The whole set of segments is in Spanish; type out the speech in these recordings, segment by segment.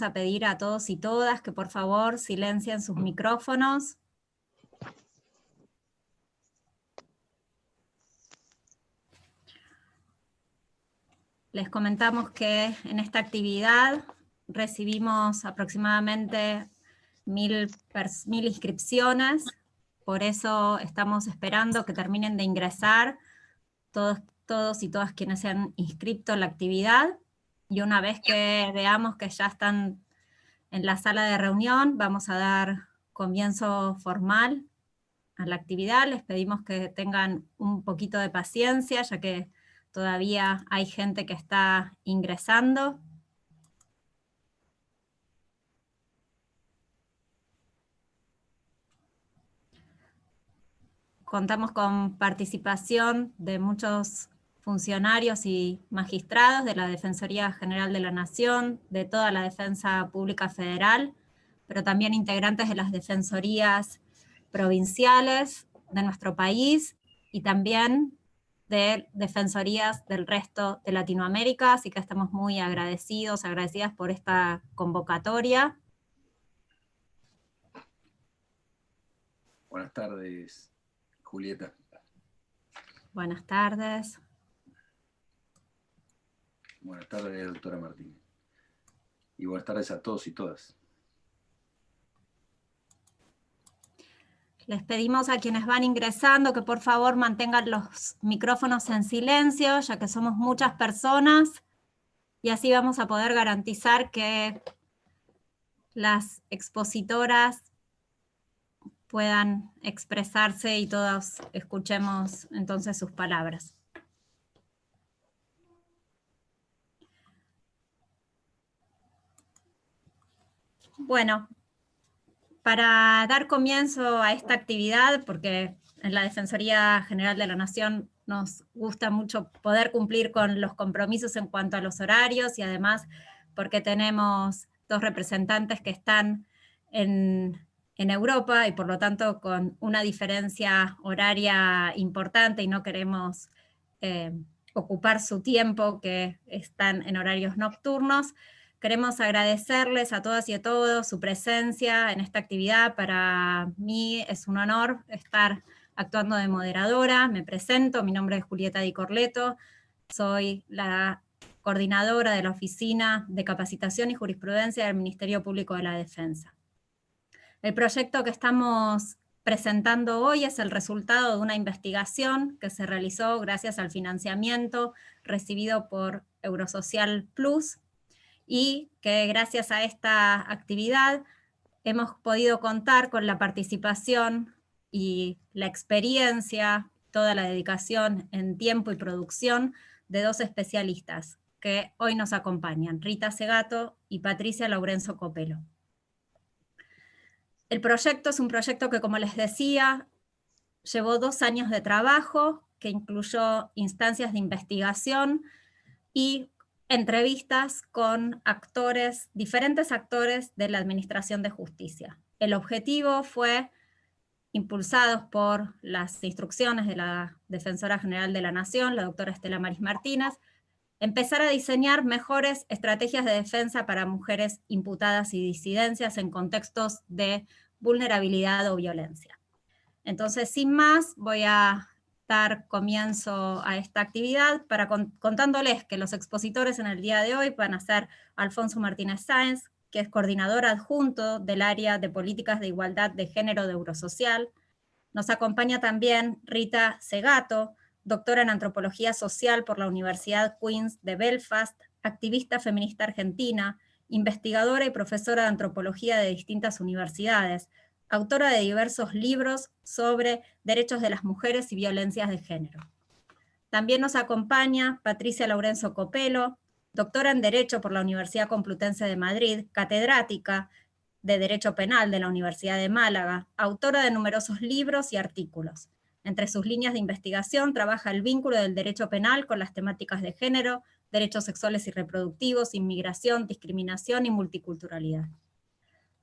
a pedir a todos y todas que por favor silencien sus micrófonos. Les comentamos que en esta actividad recibimos aproximadamente 1000 inscripciones, por eso estamos esperando que terminen de ingresar todos y todas quienes se han inscrito en la actividad, y una vez que veamos que ya están en la sala de reunión, vamos a dar comienzo formal a la actividad. Les pedimos que tengan un poquito de paciencia, ya que todavía hay gente que está ingresando. Contamos con participación de muchos funcionarios y magistrados de la Defensoría General de la Nación, de toda la Defensa Pública Federal, pero también integrantes de las defensorías provinciales de nuestro país y también de defensorías del resto de Latinoamérica, así que estamos muy agradecidas por esta convocatoria. Buenas tardes, Julieta. Buenas tardes. Buenas tardes, doctora Martínez. Y buenas tardes a todos y todas. Les pedimos a quienes van ingresando que por favor mantengan los micrófonos en silencio, ya que somos muchas personas, y así vamos a poder garantizar que las expositoras puedan expresarse y todos escuchemos entonces sus palabras. Bueno, para dar comienzo a esta actividad, porque en la Defensoría General de la Nación nos gusta mucho poder cumplir con los compromisos en cuanto a los horarios, y además porque tenemos dos representantes que están en Europa y por lo tanto con una diferencia horaria importante, y no queremos ocupar su tiempo, que están en horarios nocturnos. Queremos agradecerles a todas y a todos su presencia en esta actividad. Para mí es un honor estar actuando de moderadora. Me presento, mi nombre es Julieta Di Corleto, soy la coordinadora de la Oficina de Capacitación y Jurisprudencia del Ministerio Público de la Defensa. El proyecto que estamos presentando hoy es el resultado de una investigación que se realizó gracias al financiamiento recibido por Eurosocial Plus, y que gracias a esta actividad hemos podido contar con la participación y la experiencia, toda la dedicación en tiempo y producción de dos especialistas que hoy nos acompañan, Rita Segato y Patricia Laurenzo Copelo. El proyecto es un proyecto que, como les decía, llevó 2 años de trabajo, que incluyó instancias de investigación y entrevistas con actores, diferentes actores de la Administración de Justicia. El objetivo fue, impulsados por las instrucciones de la Defensora General de la Nación, la doctora Estela Maris Martínez, empezar a diseñar mejores estrategias de defensa para mujeres imputadas y disidencias en contextos de vulnerabilidad o violencia. Entonces, sin más, voy a dar comienzo a esta actividad contándoles que los expositores en el día de hoy van a ser Alfonso Martínez Sáenz, que es coordinador adjunto del área de políticas de igualdad de género de Eurosocial. Nos acompaña también Rita Segato, doctora en antropología social por la Universidad Queen's de Belfast, activista feminista argentina, investigadora y profesora de antropología de distintas universidades, autora de diversos libros sobre derechos de las mujeres y violencias de género. También nos acompaña Patricia Laurenzo Copelo, doctora en Derecho por la Universidad Complutense de Madrid, catedrática de Derecho Penal de la Universidad de Málaga, autora de numerosos libros y artículos. Entre sus líneas de investigación trabaja el vínculo del derecho penal con las temáticas de género, derechos sexuales y reproductivos, inmigración, discriminación y multiculturalidad.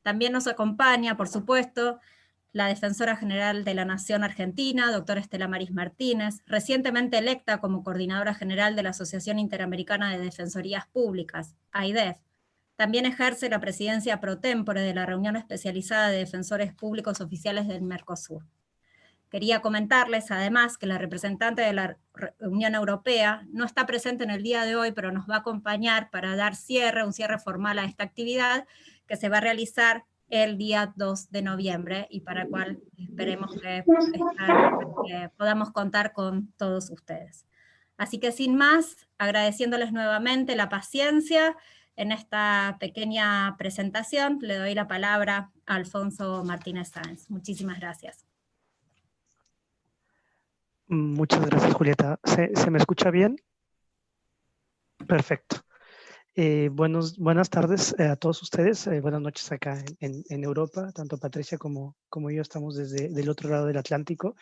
También nos acompaña, por supuesto, la Defensora General de la Nación Argentina, doctora Estela Maris Martínez, recientemente electa como Coordinadora General de la Asociación Interamericana de Defensorías Públicas, AIDEF, También ejerce la presidencia pro tempore de la reunión especializada de defensores públicos oficiales del Mercosur. Quería comentarles además que la representante de la Unión Europea no está presente en el día de hoy, pero nos va a acompañar para dar un cierre formal a esta actividad que se va a realizar el día 2 de noviembre y para el cual esperemos que podamos contar con todos ustedes. Así que sin más, agradeciéndoles nuevamente la paciencia en esta pequeña presentación, le doy la palabra a Alfonso Martínez Sáenz. Muchísimas gracias. Muchas gracias, Julieta. ¿Se me escucha bien? Perfecto. Buenas tardes a todos ustedes. Buenas noches acá en Europa. Tanto Patricia como yo estamos desde el otro lado del Atlántico,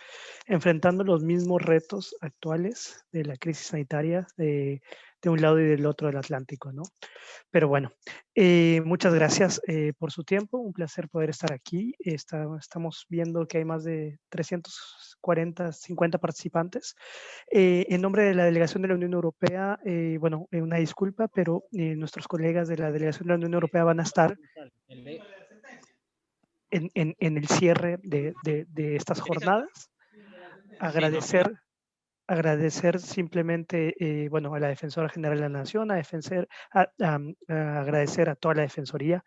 enfrentando los mismos retos actuales de la crisis sanitaria de un lado y del otro del Atlántico, ¿no? Pero bueno, muchas gracias por su tiempo. Un placer poder estar aquí. Estamos viendo que hay más de 340, 50 participantes. En nombre de la delegación de la Unión Europea, bueno, una disculpa, pero nuestros colegas de la delegación de la Unión Europea van a estar en el cierre de estas jornadas. Agradecer simplemente, bueno, a la Defensora General de la Nación, a agradecer a toda la Defensoría,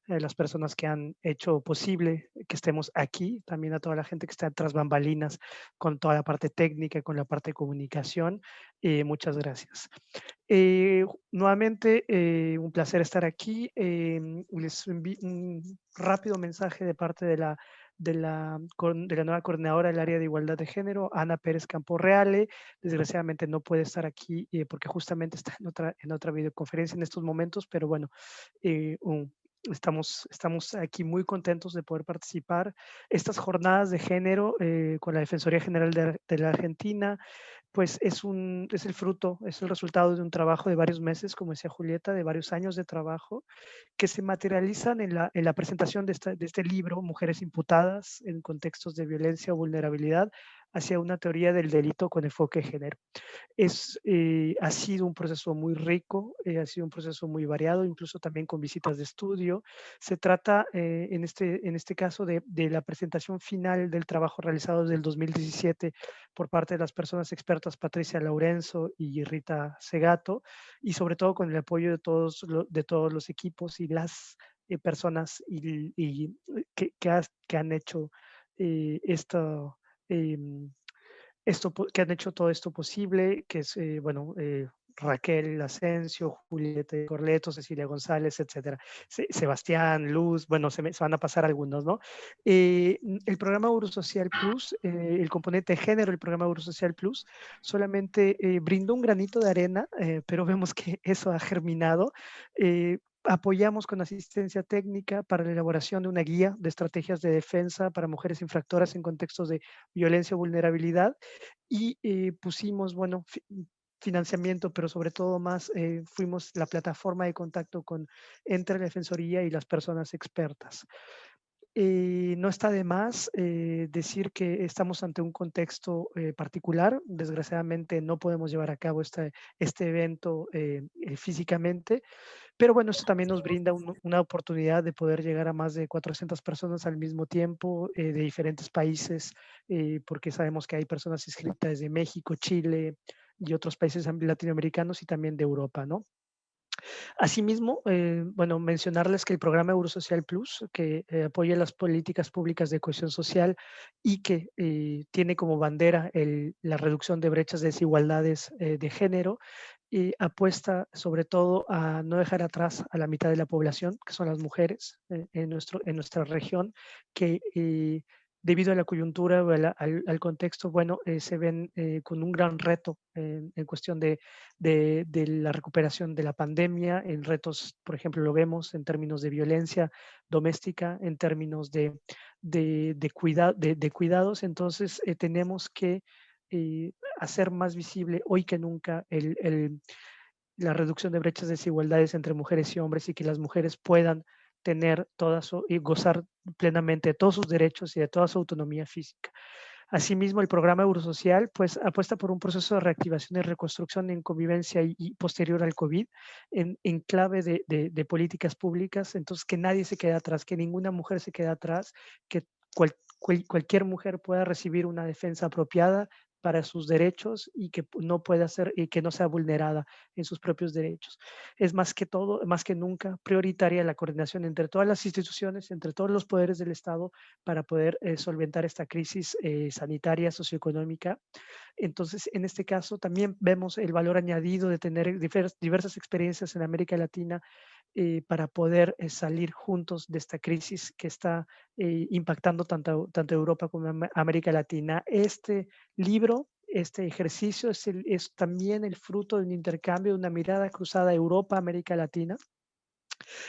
las personas que han hecho posible que estemos aquí, también a toda la gente que está tras bambalinas con toda la parte técnica, con la parte de comunicación. Muchas gracias. Nuevamente, un placer estar aquí. Les envío un rápido mensaje de parte de la nueva coordinadora del área de igualdad de género, Ana Pérez Camporreale. Desgraciadamente no puede estar aquí porque justamente está en otra videoconferencia en estos momentos, pero bueno, estamos aquí muy contentos de poder participar. Estas jornadas de género con la Defensoría General de la Argentina, pues es el fruto, es el resultado de un trabajo de varios meses, como decía Julieta, de varios años de trabajo, que se materializan en la presentación de este libro, Mujeres Imputadas en contextos de violencia o vulnerabilidad, hacia una teoría del delito con enfoque de género. Ha sido un proceso muy rico, ha sido un proceso muy variado, incluso también con visitas de estudio. Se trata, en este caso, de la presentación final del trabajo realizado desde el 2017 por parte de las personas expertas Patricia Laurenzo y Rita Segato, y sobre todo con el apoyo de todos los equipos y las personas que han hecho esto, que han hecho todo esto posible, que es, bueno, Raquel Asensio, Julieta Corleto, Cecilia González, etcétera. Sebastián, Luz, bueno, se van a pasar algunos, ¿no? El programa Eurosocial Plus, el componente de género del programa Eurosocial Plus, solamente brindó un granito de arena, pero vemos que eso ha germinado. Apoyamos con asistencia técnica para la elaboración de una guía de estrategias de defensa para mujeres infractoras en contextos de violencia o vulnerabilidad y pusimos, bueno, financiamiento, pero sobre todo más fuimos la plataforma de contacto entre la Defensoría y las personas expertas. No está de más decir que estamos ante un contexto particular. Desgraciadamente no podemos llevar a cabo este evento físicamente, pero bueno, esto también nos brinda una oportunidad de poder llegar a más de 400 personas al mismo tiempo de diferentes países, porque sabemos que hay personas inscritas desde México, Chile y otros países latinoamericanos y también de Europa, ¿no? Asimismo, bueno, mencionarles que el programa Eurosocial Plus, que apoya las políticas públicas de cohesión social y que tiene como bandera la reducción de brechas de desigualdades de género, apuesta sobre todo a no dejar atrás a la mitad de la población, que son las mujeres en nuestra región, que debido a la coyuntura o al contexto, bueno, se ven con un gran reto en cuestión de la recuperación de la pandemia, en retos, por ejemplo, lo vemos en términos de violencia doméstica, en términos de cuidados. Entonces, tenemos que hacer más visible hoy que nunca la reducción de brechas de desigualdades entre mujeres y hombres y que las mujeres puedan tener y gozar plenamente de todos sus derechos y de toda su autonomía física. Asimismo, el programa Eurosocial pues, apuesta por un proceso de reactivación y reconstrucción en convivencia y posterior al COVID, en clave de políticas públicas, entonces que nadie se quede atrás, que ninguna mujer se quede atrás, que cualquier mujer pueda recibir una defensa apropiada para sus derechos y que no pueda ser y que no sea vulnerada en sus propios derechos. Es más que todo, más que nunca, prioritaria la coordinación entre todas las instituciones, entre todos los poderes del Estado para poder solventar esta crisis sanitaria, socioeconómica. Entonces, en este caso, también vemos el valor añadido de tener diversas experiencias en América Latina para poder salir juntos de esta crisis que está impactando tanto Europa como América Latina. Este libro, este ejercicio es también el fruto de un intercambio, de una mirada cruzada a Europa, América Latina.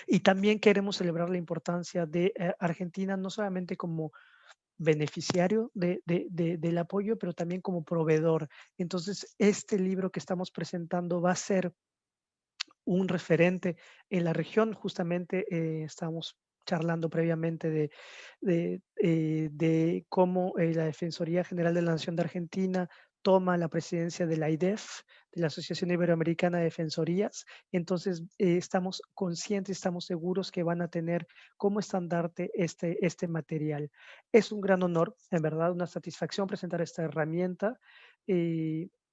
Y también queremos celebrar la importancia de Argentina, no solamente como beneficiario del apoyo, pero también como proveedor. Entonces, este libro que estamos presentando va a ser un referente en la región. Justamente estamos charlando previamente de cómo la Defensoría General de la Nación de Argentina toma la presidencia de la AIDEF, de la Asociación Iberoamericana de Defensorías. Entonces, estamos conscientes, estamos seguros que van a tener como estandarte este material. Es un gran honor, en verdad, una satisfacción presentar esta herramienta.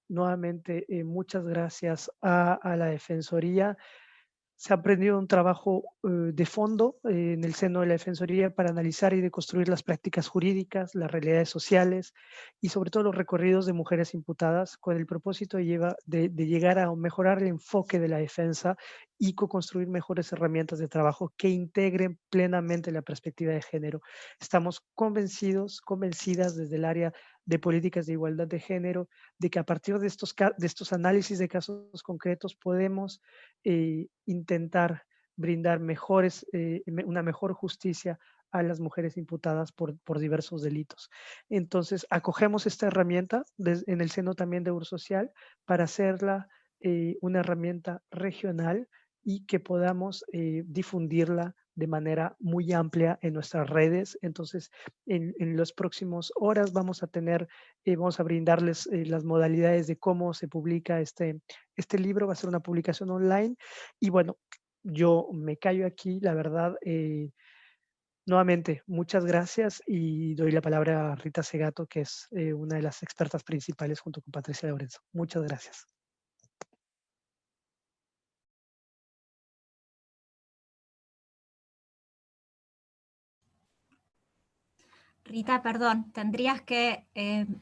Nuevamente, muchas gracias a la Defensoría. Se ha aprendido un trabajo de fondo en el seno de la Defensoría para analizar y deconstruir las prácticas jurídicas, las realidades sociales y sobre todo los recorridos de mujeres imputadas con el propósito de llegar a mejorar el enfoque de la defensa y co-construir mejores herramientas de trabajo que integren plenamente la perspectiva de género. Estamos convencidas desde el área de políticas de igualdad de género, de que a partir de estos análisis de casos concretos podemos intentar brindar una mejor justicia a las mujeres imputadas por diversos delitos. Entonces, acogemos esta herramienta en el seno también de Eurosocial para hacerla una herramienta regional y que podamos difundirla de manera muy amplia en nuestras redes. Entonces, en las próximas horas vamos a brindarles las modalidades de cómo se publica este libro. Va a ser una publicación online y bueno, yo me callo aquí, la verdad. Nuevamente, muchas gracias y doy la palabra a Rita Segato, que es una de las expertas principales junto con Patricia Lorenzo. Muchas gracias. Rita, perdón, tendrías que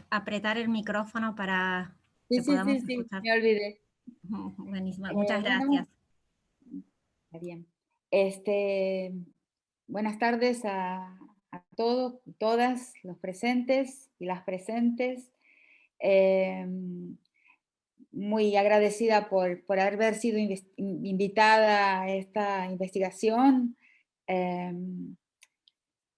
apretar el micrófono para que podamos escuchar. Me olvidé. Buenísimo, muchas Bueno, gracias. está bien. Buenas tardes a todos, todas los presentes y las presentes. Muy agradecida por haber sido invitada a esta investigación.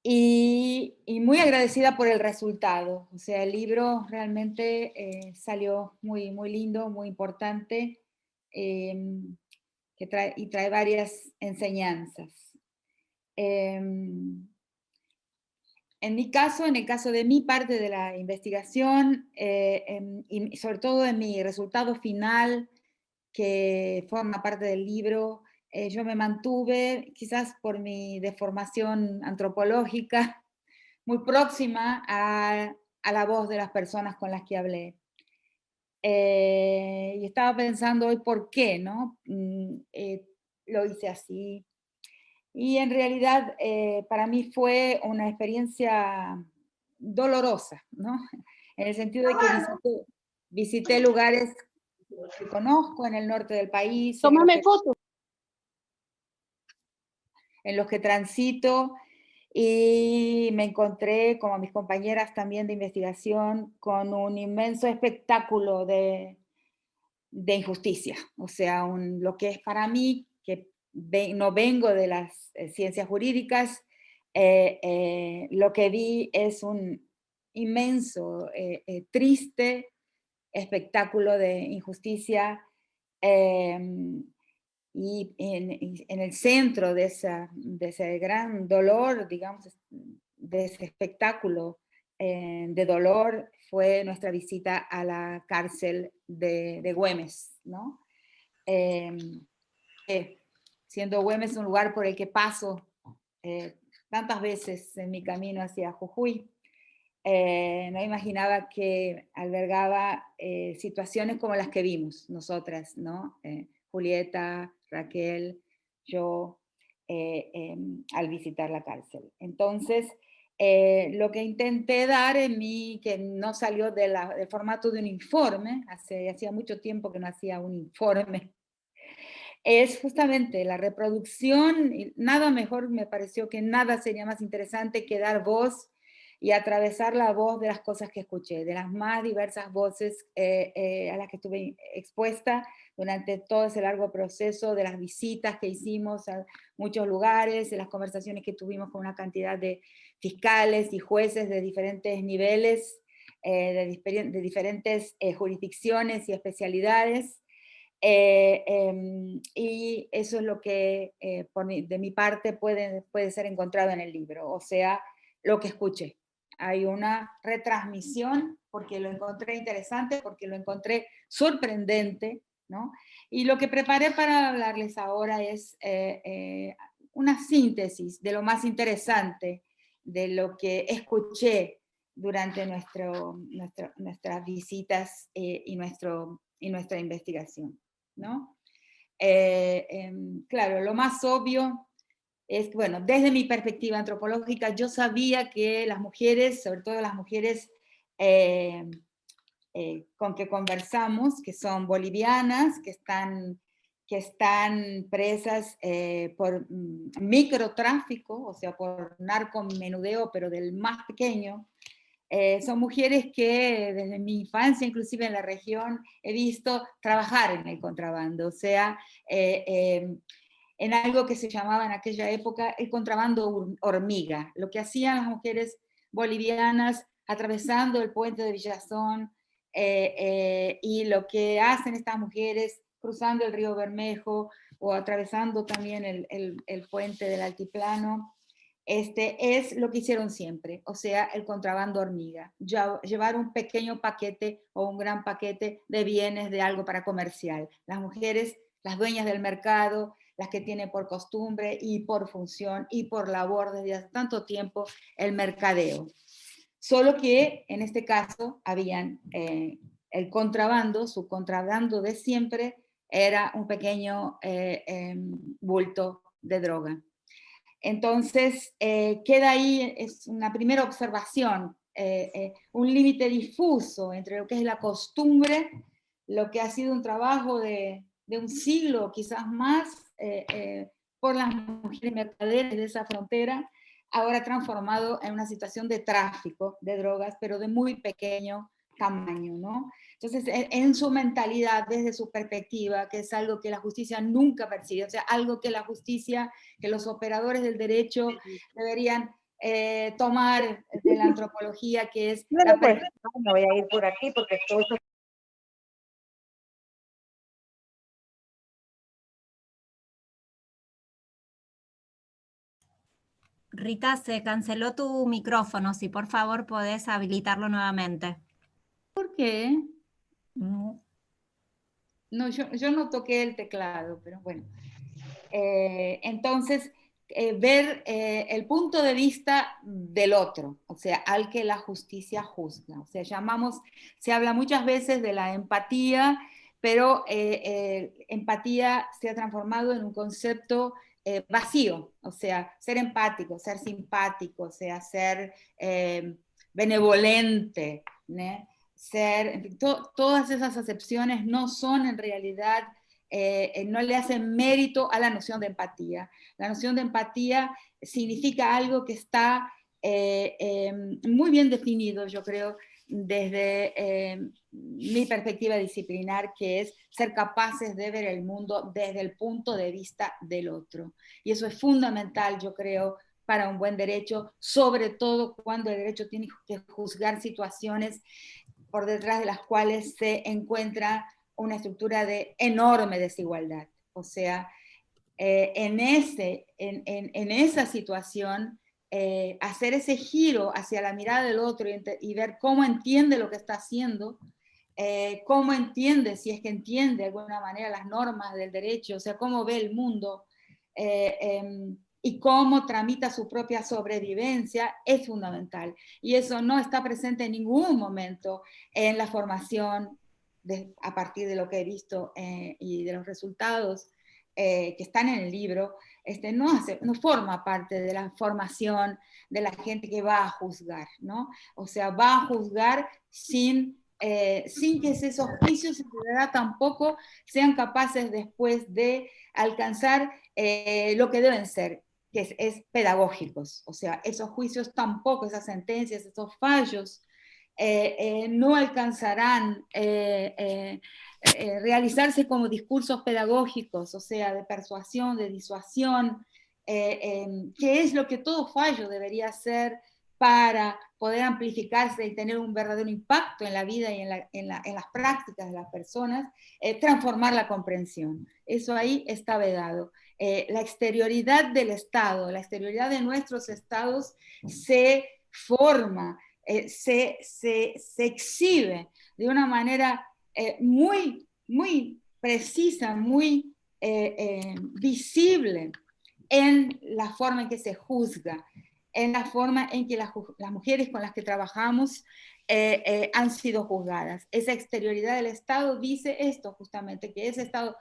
Y muy agradecida por el resultado. O sea, el libro realmente salió muy, muy lindo, muy importante, que trae varias enseñanzas. En mi caso, en el caso de mi parte de la investigación, y sobre todo en mi resultado final, que forma parte del libro, yo me mantuve, quizás por mi deformación antropológica, muy próxima a la voz de las personas con las que hablé. Y estaba pensando hoy por qué, ¿no? Lo hice así. Y en realidad para mí fue una experiencia dolorosa, ¿no? En el sentido de que visité lugares que conozco en el norte del país. Tómame foto. En los que transito y me encontré, como mis compañeras también de investigación, con un inmenso espectáculo de injusticia. O sea, lo que es para mí, que no vengo de las ciencias jurídicas, lo que vi es un inmenso, triste espectáculo de injusticia. Y en el centro de ese gran dolor, digamos, de ese espectáculo, de dolor fue nuestra visita a la cárcel de Güemes, ¿no? Siendo Güemes un lugar por el que paso tantas veces en mi camino hacia Jujuy, no imaginaba que albergaba situaciones como las que vimos nosotras, ¿no? Julieta, Raquel, yo, al visitar la cárcel. Entonces, lo que intenté dar en mí, que no salió del formato de un informe, hacía mucho tiempo que no hacía un informe, es justamente la reproducción, y nada mejor me pareció que nada sería más interesante que dar voz y atravesar la voz de las cosas que escuché, de las más diversas voces a las que estuve expuesta durante todo ese largo proceso, de las visitas que hicimos a muchos lugares, de las conversaciones que tuvimos con una cantidad de fiscales y jueces de diferentes niveles, de diferentes jurisdicciones y especialidades. Y eso es lo que de mi parte puede ser encontrado en el libro, o sea, lo que escuché. Hay una retransmisión porque lo encontré interesante, porque lo encontré sorprendente, ¿no? Y lo que preparé para hablarles ahora es una síntesis de lo más interesante de lo que escuché durante nuestras visitas y nuestra investigación, ¿no? Claro, lo más obvio es, bueno, desde mi perspectiva antropológica, yo sabía que las mujeres, sobre todo las mujeres con que conversamos, que son bolivianas, que están presas por microtráfico, o sea, por narcomenudeo, pero del más pequeño. Son mujeres que desde mi infancia, inclusive en la región, he visto trabajar en el contrabando, o sea, en algo que se llamaba en aquella época el contrabando hormiga, lo que hacían las mujeres bolivianas atravesando el puente de Villazón, y lo que hacen estas mujeres cruzando el río Bermejo o atravesando también el puente del altiplano, es lo que hicieron siempre, o sea, el contrabando hormiga, llevar un pequeño paquete o un gran paquete de bienes, de algo para comercial. Las mujeres, las dueñas del mercado, las que tienen por costumbre y por función y por labor desde hace tanto tiempo el mercadeo. Solo que en este caso habían el contrabando, su contrabando de siempre era un pequeño bulto de droga. Entonces, queda ahí, es una primera observación, un límite difuso entre lo que es la costumbre, lo que ha sido un trabajo de un siglo, quizás más, por las mujeres mercaderes de esa frontera, ahora transformado en una situación de tráfico de drogas, pero de muy pequeño tamaño, ¿no? Entonces, en su mentalidad, desde su perspectiva, que es algo que la justicia nunca persigue, o sea, algo que la justicia, que los operadores del derecho deberían tomar de la antropología, que es... Bueno, pues, me voy a ir por aquí porque todo eso... Rita, se canceló tu micrófono, si por favor podés habilitarlo nuevamente. ¿Por qué? No. No, yo no toqué el teclado, pero bueno. Entonces, ver el punto de vista del otro, o sea, al que la justicia juzga. O sea, se habla muchas veces de la empatía, pero empatía se ha transformado en un concepto vacío, o sea, ser empático, ser simpático, o sea, ser benevolente, ¿no? En fin, todas esas acepciones no son en realidad, no le hacen mérito a la noción de empatía. La noción de empatía significa algo que está muy bien definido, yo creo, desde mi perspectiva disciplinar, que es ser capaces de ver el mundo desde el punto de vista del otro. Y eso es fundamental, yo creo, para un buen derecho, sobre todo cuando el derecho tiene que juzgar situaciones por detrás de las cuales se encuentra una estructura de enorme desigualdad. O sea, en esa situación hacer ese giro hacia la mirada del otro y ver cómo entiende lo que está haciendo, cómo entiende, si es que entiende de alguna manera las normas del derecho, o sea, cómo ve el mundo, y cómo tramita su propia sobrevivencia, es fundamental. Y eso no está presente en ningún momento en la formación, a partir de lo que he visto y de los resultados que están en el libro. No forma parte de la formación de la gente que va a juzgar, ¿no? O sea, va a juzgar sin que esos juicios en realidad tampoco sean capaces después de alcanzar lo que deben ser, que es pedagógicos. O sea, esos juicios tampoco, esas sentencias, esos fallos, no alcanzarán realizarse como discursos pedagógicos, o sea, de persuasión, de disuasión, que es lo que todo fallo debería ser para poder amplificarse y tener un verdadero impacto en la vida y en las prácticas de las personas, transformar la comprensión. Eso ahí está vedado. La exterioridad del Estado, la exterioridad de nuestros estados se forma, se exhibe de una manera muy, muy precisa, muy visible en la forma en que se juzga, en la forma en que las mujeres con las que trabajamos han sido juzgadas. Esa exterioridad del Estado dice esto justamente, que ese Estado,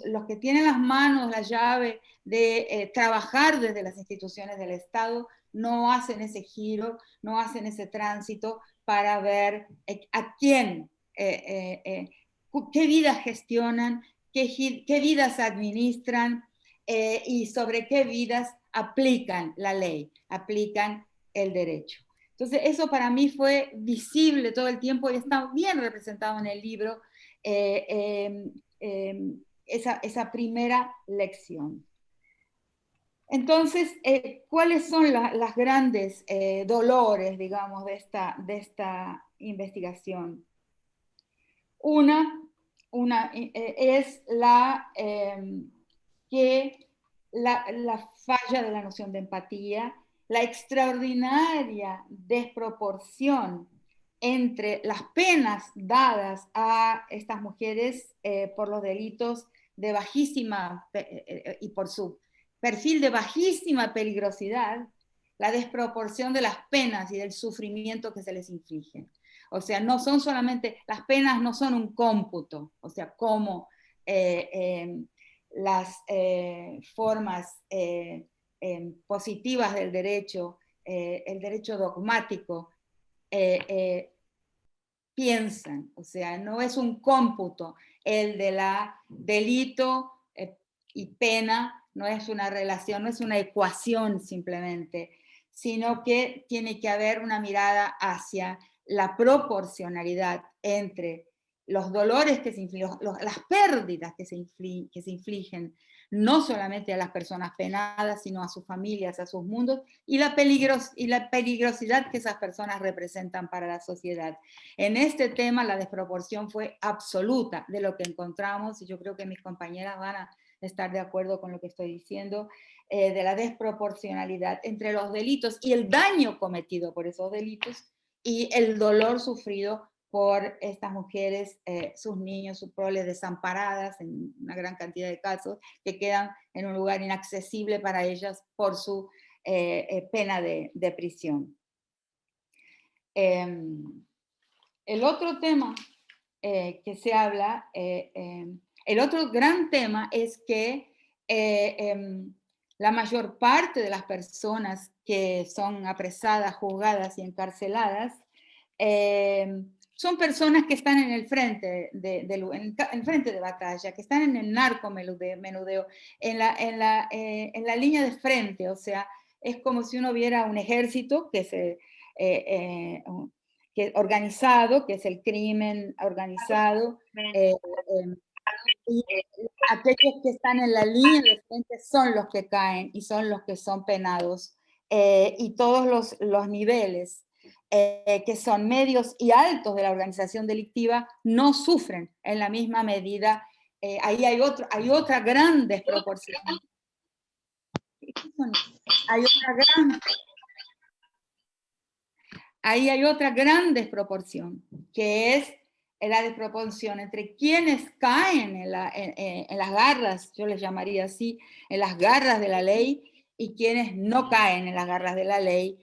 los que tienen las manos, la llave de trabajar desde las instituciones del Estado, no hacen ese giro, no hacen ese tránsito para ver a quién, qué vidas gestionan, qué vidas administran y sobre qué vidas aplican la ley, aplican el derecho. Entonces eso para mí fue visible todo el tiempo y está bien representado en el libro, esa primera lección. Entonces, ¿cuáles son las grandes dolores, digamos, de esta investigación? Una es la falla de la noción de empatía, la extraordinaria desproporción entre las penas dadas a estas mujeres por los delitos de bajísima, y por su perfil de bajísima peligrosidad, la desproporción de las penas y del sufrimiento que se les inflige. O sea, no son solamente, las penas no son un cómputo, o sea, como las formas positivas del derecho, el derecho dogmático, piensan, o sea, no es un cómputo el de la delito y pena, no es una relación, no es una ecuación simplemente, sino que tiene que haber una mirada hacia la proporcionalidad entre los dolores que se infligen, las pérdidas que se infligen, no solamente a las personas penadas, sino a sus familias, a sus mundos, y la peligrosidad que esas personas representan para la sociedad. En este tema la desproporción fue absoluta de lo que encontramos, y yo creo que mis compañeras van a estar de acuerdo con lo que estoy diciendo, de la desproporcionalidad entre los delitos y el daño cometido por esos delitos y el dolor sufrido por estas mujeres, sus niños, sus proles desamparadas en una gran cantidad de casos, que quedan en un lugar inaccesible para ellas por su pena de prisión. El otro tema que se habla, el otro gran tema es que la mayor parte de las personas que son apresadas, juzgadas y encarceladas son personas que están en el frente en frente de batalla, que están en el narcomenudeo, en la línea de frente. O sea, es como si uno viera un ejército que organizado, que es el crimen organizado, y aquellos que están en la línea de frente son los que caen y son los que son penados, y todos los niveles que son medios y altos de la organización delictiva no sufren en la misma medida. Ahí hay otra gran desproporción. Hay otra gran ahí hay otra gran desproporción, que es la desproporción entre quienes caen en las garras, yo les llamaría así, en las garras de la ley, y quienes no caen en las garras de la ley.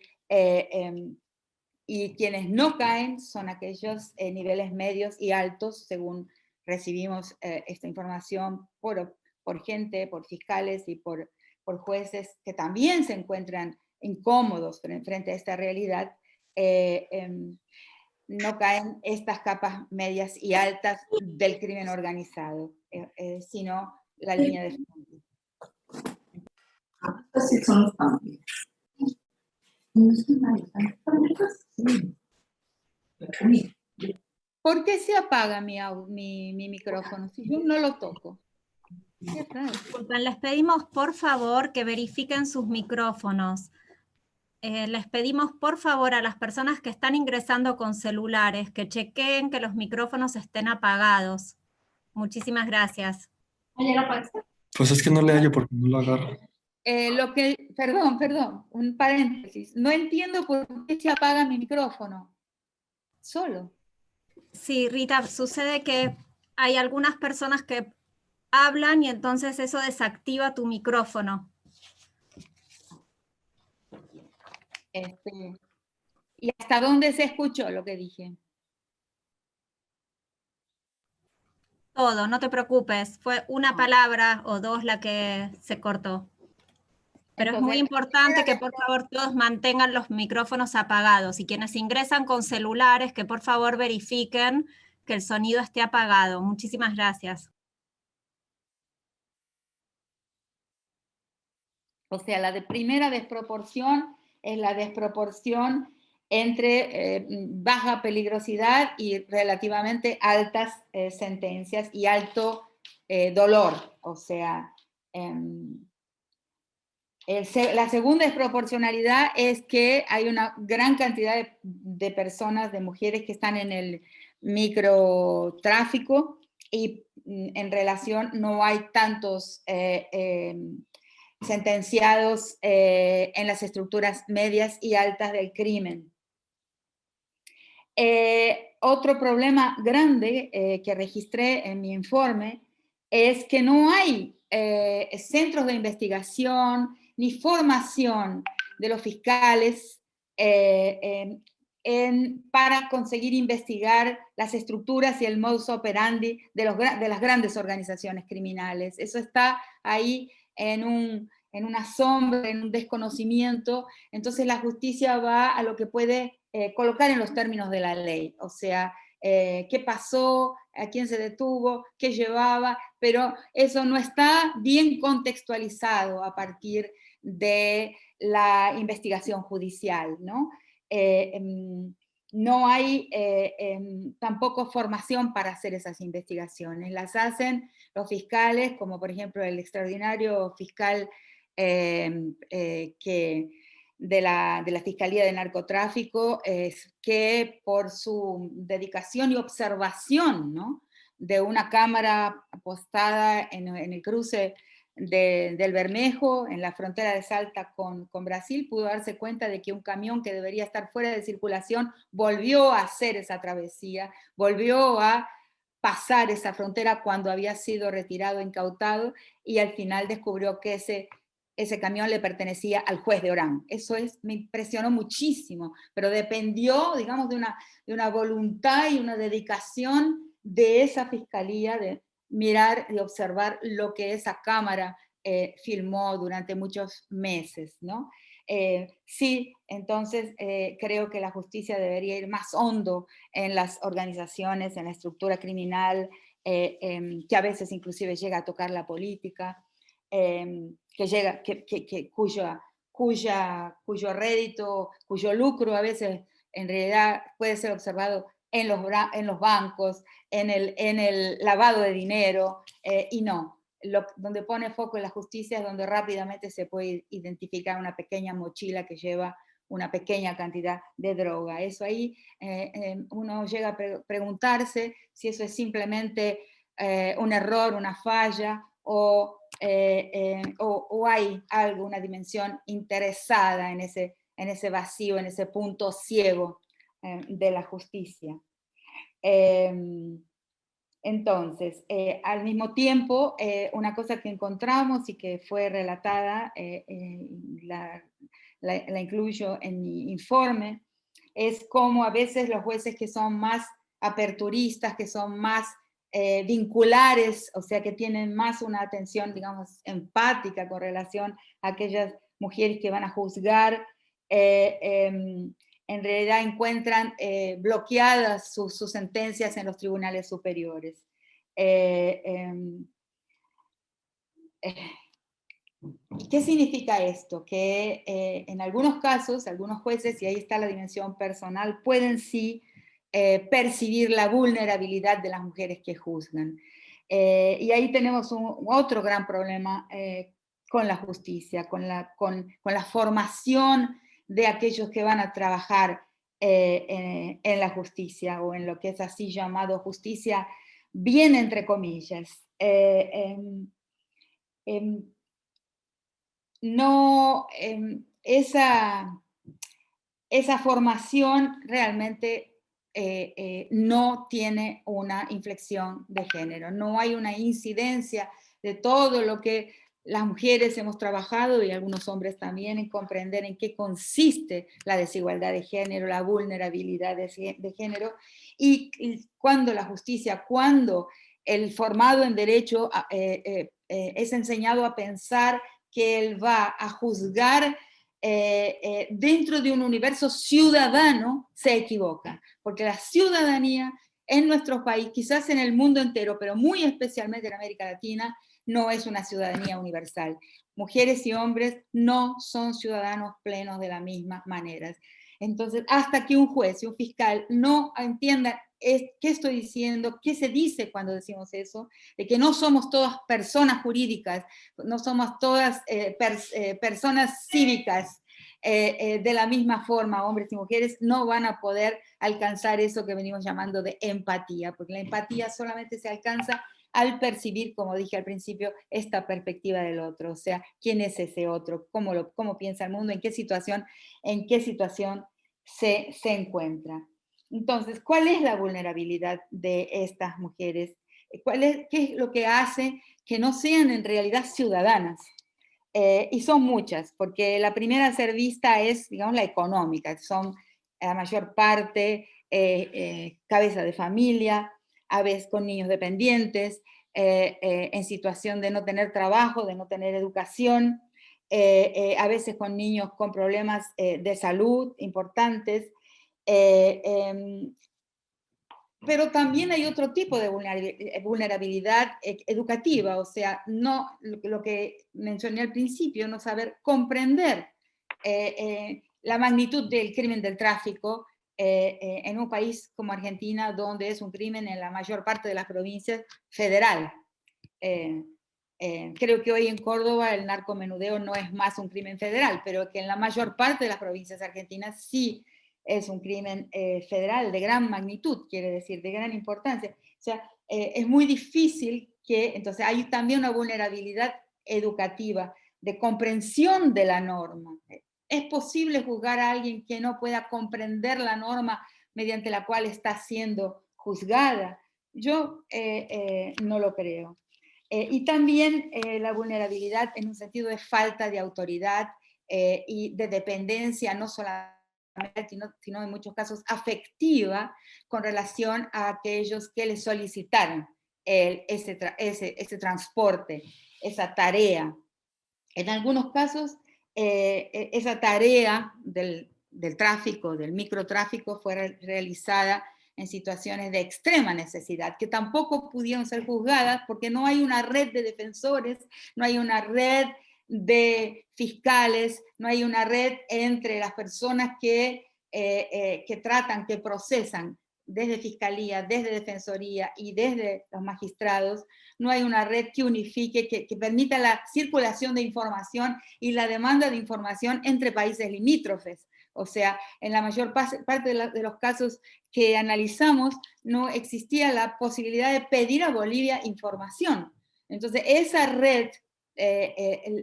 Y quienes no caen son aquellos niveles medios y altos, según recibimos esta información por gente, por fiscales y por jueces que también se encuentran incómodos frente a esta realidad. No caen estas capas medias y altas del crimen organizado, sino la línea de fondo. Así son los cambios. ¿Por qué se apaga mi micrófono si yo no lo toco? Qué raro. Disculpen, les pedimos por favor que verifiquen sus micrófonos. Les pedimos por favor a las personas que están ingresando con celulares que chequeen que los micrófonos estén apagados. Muchísimas gracias. Pues es que no le hallo porque no lo agarro. Perdón, un paréntesis. No entiendo por qué se apaga mi micrófono. Solo. Sí, Rita, sucede que hay algunas personas que hablan y entonces eso desactiva tu micrófono. ¿Y hasta dónde se escuchó lo que dije? Todo, no te preocupes. Fue una palabra o dos la que se cortó. Pero entonces, es muy importante que por favor todos mantengan los micrófonos apagados y quienes ingresan con celulares que por favor verifiquen que el sonido esté apagado. Muchísimas gracias. O sea, la primera desproporción es la desproporción entre baja peligrosidad y relativamente altas sentencias y alto dolor. O sea, la segunda desproporcionalidad es que hay una gran cantidad de personas, de mujeres que están en el microtráfico y en relación no hay tantos sentenciados en las estructuras medias y altas del crimen. Otro problema grande que registré en mi informe es que no hay centros de investigación ni formación de los fiscales para conseguir investigar las estructuras y el modus operandi de las grandes organizaciones criminales. Eso está ahí en una sombra, en un desconocimiento. Entonces la justicia va a lo que puede colocar en los términos de la ley, o sea, qué pasó, a quién se detuvo, qué llevaba, pero eso no está bien contextualizado a partir de la investigación judicial, ¿no? No hay tampoco formación para hacer esas investigaciones. Las hacen los fiscales, como por ejemplo el extraordinario fiscal de la Fiscalía de Narcotráfico, que por su dedicación y observación, ¿no?, de una cámara apostada en el cruce del Bermejo, en la frontera de Salta con Brasil, pudo darse cuenta de que un camión que debería estar fuera de circulación volvió a hacer esa travesía, volvió a pasar esa frontera cuando había sido retirado, incautado, y al final descubrió que ese camión le pertenecía al juez de Orán. Eso me impresionó muchísimo, pero dependió, digamos, de una voluntad y una dedicación de esa fiscalía de mirar y observar lo que esa cámara filmó durante muchos meses, ¿no? Sí, entonces creo que la justicia debería ir más hondo en las organizaciones, en la estructura criminal, que a veces inclusive llega a tocar la política, cuyo rédito, cuyo lucro a veces en realidad puede ser observado en los bancos, en el lavado de dinero, y no. Donde pone foco en la justicia es donde rápidamente se puede identificar una pequeña mochila que lleva una pequeña cantidad de droga. Eso ahí uno llega a preguntarse si eso es simplemente un error, una falla, o hay algo, una dimensión interesada en ese vacío, en ese punto ciego de la justicia. Entonces, al mismo tiempo, una cosa que encontramos y que fue relatada, la incluyo en mi informe, es cómo a veces los jueces que son más aperturistas, que son más vinculares, o sea, que tienen más una atención, digamos, empática con relación a aquellas mujeres que van a juzgar, en realidad encuentran bloqueadas sus sentencias en los tribunales superiores. ¿Qué significa esto? Que en algunos casos, algunos jueces, y ahí está la dimensión personal, pueden sí percibir la vulnerabilidad de las mujeres que juzgan. Y ahí tenemos otro gran problema con la justicia, con la formación de aquellos que van a trabajar en la justicia, o en lo que es así llamado justicia bien entre comillas. No, esa formación realmente no tiene una inflexión de género, no hay una incidencia de todo lo que las mujeres hemos trabajado, y algunos hombres también, en comprender en qué consiste la desigualdad de género, la vulnerabilidad de género, y cuando la justicia, cuando el formado en derecho es enseñado a pensar que él va a juzgar dentro de un universo ciudadano, se equivoca, porque la ciudadanía en nuestro país, quizás en el mundo entero, pero muy especialmente en América Latina, no es una ciudadanía universal. Mujeres y hombres no son ciudadanos plenos de la misma manera. Entonces, hasta que un juez y un fiscal no entiendan qué estoy diciendo, qué se dice cuando decimos eso, de que no somos todas personas jurídicas, no somos todas personas cívicas de la misma forma, hombres y mujeres, no van a poder alcanzar eso que venimos llamando de empatía, porque la empatía solamente se alcanza al percibir, como dije al principio, esta perspectiva del otro, o sea, quién es ese otro, cómo piensa el mundo, en qué situación se encuentra. Entonces, ¿cuál es la vulnerabilidad de estas mujeres? ¿Qué es lo que hace que no sean en realidad ciudadanas? Y son muchas, porque la primera a ser vista es, digamos, la económica. Son la mayor parte cabeza de familia, a veces con niños dependientes, en situación de no tener trabajo, de no tener educación, a veces con niños con problemas de salud importantes. Pero también hay otro tipo de vulnerabilidad educativa, o sea, no lo que mencioné al principio, no saber comprender la magnitud del crimen del tráfico en un país como Argentina, donde es un crimen en la mayor parte de las provincias federal. Creo que hoy en Córdoba el narcomenudeo no es más un crimen federal, pero que en la mayor parte de las provincias argentinas sí es un crimen federal de gran magnitud, quiere decir, de gran importancia. O sea, es muy difícil entonces hay también una vulnerabilidad educativa, de comprensión de la norma. ¿Es posible juzgar a alguien que no pueda comprender la norma mediante la cual está siendo juzgada? Yo no lo creo. Y también la vulnerabilidad en un sentido de falta de autoridad y de dependencia, no solamente, sino en muchos casos afectiva, con relación a aquellos que le solicitaron ese transporte, esa tarea. En algunos casos, esa tarea del tráfico, del microtráfico, fue realizada en situaciones de extrema necesidad, que tampoco pudieron ser juzgadas porque no hay una red de defensores, no hay una red de fiscales, no hay una red entre las personas que tratan, que procesan desde Fiscalía, desde Defensoría y desde los magistrados. No hay una red que unifique, que permita la circulación de información y la demanda de información entre países limítrofes. O sea, en la mayor parte de los casos que analizamos, no existía la posibilidad de pedir a Bolivia información. Entonces, esa red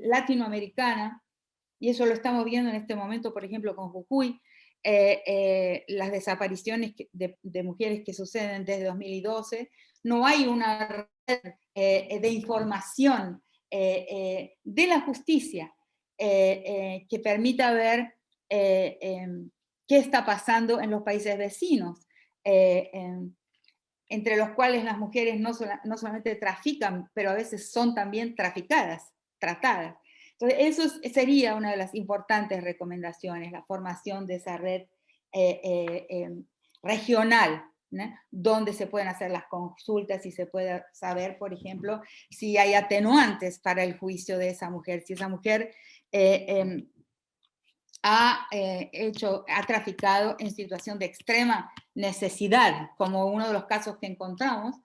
latinoamericana, y eso lo estamos viendo en este momento, por ejemplo, con Jujuy, las desapariciones de mujeres que suceden desde 2012, no hay una red de información de la justicia que permita ver qué está pasando en los países vecinos, entre los cuales las mujeres no solamente trafican, pero a veces son también traficadas, tratadas. Entonces, eso sería una de las importantes recomendaciones, la formación de esa red regional, ¿no? Donde se pueden hacer las consultas y se puede saber, por ejemplo, si hay atenuantes para el juicio de esa mujer, si esa mujer ha traficado en situación de extrema necesidad, como uno de los casos que encontramos,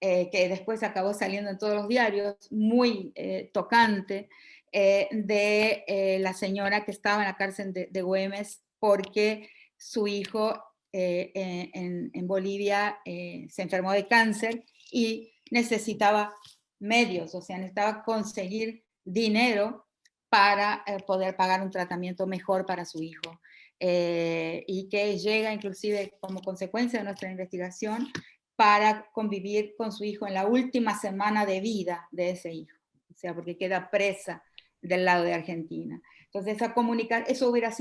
que después acabó saliendo en todos los diarios, muy tocante, de la señora que estaba en la cárcel de Güemes porque su hijo en Bolivia se enfermó de cáncer y necesitaba medios, o sea, necesitaba conseguir dinero para poder pagar un tratamiento mejor para su hijo. Y que llega inclusive como consecuencia de nuestra investigación para convivir con su hijo en la última semana de vida de ese hijo, o sea, porque queda presa del lado de Argentina. Entonces, eso hubiera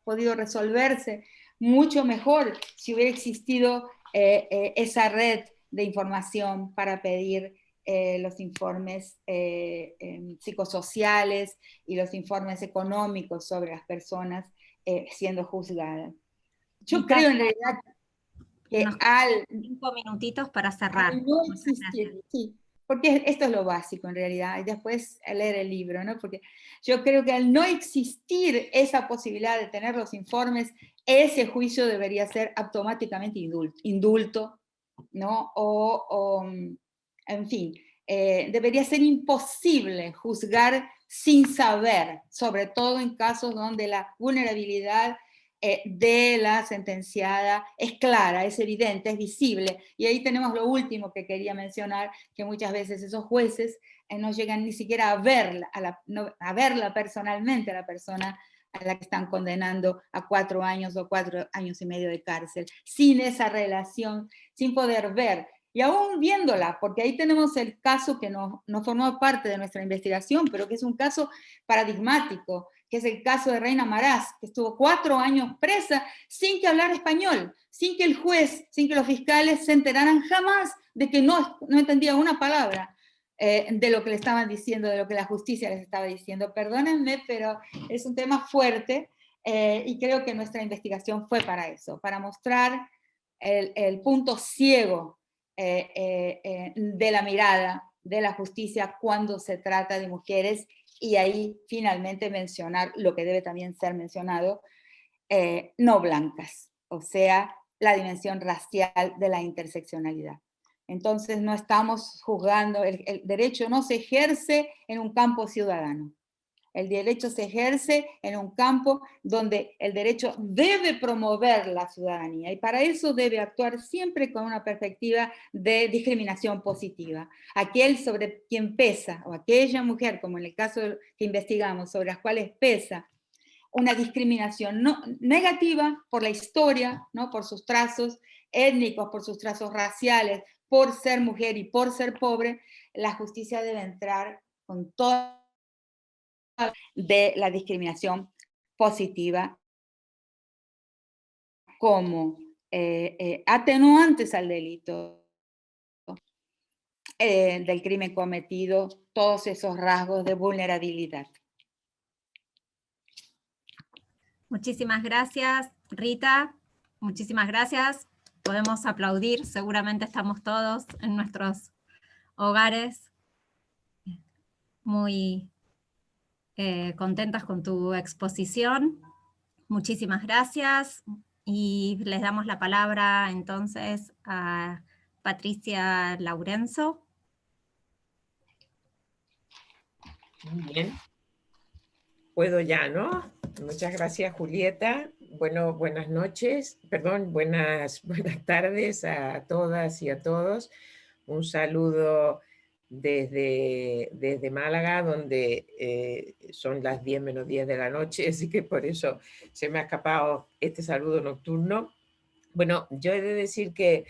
podido resolverse mucho mejor si hubiera existido esa red de información para pedir los informes psicosociales y los informes económicos sobre las personas siendo juzgadas. Yo creo en realidad que 5 minutitos para cerrar. No existir, sí, porque esto es lo básico en realidad, y después leer el libro, ¿no? Porque yo creo que al no existir esa posibilidad de tener los informes, ese juicio debería ser automáticamente indulto, ¿no? En fin, debería ser imposible juzgar sin saber, sobre todo en casos donde la vulnerabilidad de la sentenciada es clara, es evidente, es visible. Y ahí tenemos lo último que quería mencionar, que muchas veces esos jueces no llegan ni siquiera a verla, a verla personalmente a la persona a la que están condenando a 4 años o 4 años y medio de cárcel, sin esa relación, sin poder ver. Y aún viéndola, porque ahí tenemos el caso que no formó parte de nuestra investigación, pero que es un caso paradigmático, que es el caso de Reina Marás, que estuvo 4 años presa sin que hablara español, sin que el juez, sin que los fiscales se enteraran jamás de que no entendía una palabra de lo que le estaban diciendo, de lo que la justicia les estaba diciendo. Perdónenme, pero es un tema fuerte y creo que nuestra investigación fue para eso, para mostrar el punto ciego de la mirada de la justicia cuando se trata de mujeres, y ahí finalmente mencionar lo que debe también ser mencionado, no blancas, o sea, la dimensión racial de la interseccionalidad. Entonces no estamos juzgando, el derecho no se ejerce en un campo ciudadano. El derecho se ejerce en un campo donde el derecho debe promover la ciudadanía, y para eso debe actuar siempre con una perspectiva de discriminación positiva. Aquel sobre quien pesa, o aquella mujer, como en el caso que investigamos, sobre las cuales pesa una discriminación negativa por la historia, ¿no? Por sus trazos étnicos, por sus trazos raciales, por ser mujer y por ser pobre, la justicia debe entrar con toda de la discriminación positiva como atenuantes al delito del crimen cometido, todos esos rasgos de vulnerabilidad. Muchísimas gracias, Rita. Muchísimas gracias. Podemos aplaudir. Seguramente estamos todos en nuestros hogares muy contentas con tu exposición. Muchísimas gracias. Y les damos la palabra entonces a Patricia Laurenzo. Muy bien. Puedo ya, ¿no? Muchas gracias, Julieta. Bueno, buenas noches, perdón, buenas tardes a todas y a todos. Un saludo desde Málaga, donde son las 10 menos 10 de la noche, así que por eso se me ha escapado este saludo nocturno. Bueno, yo he de decir que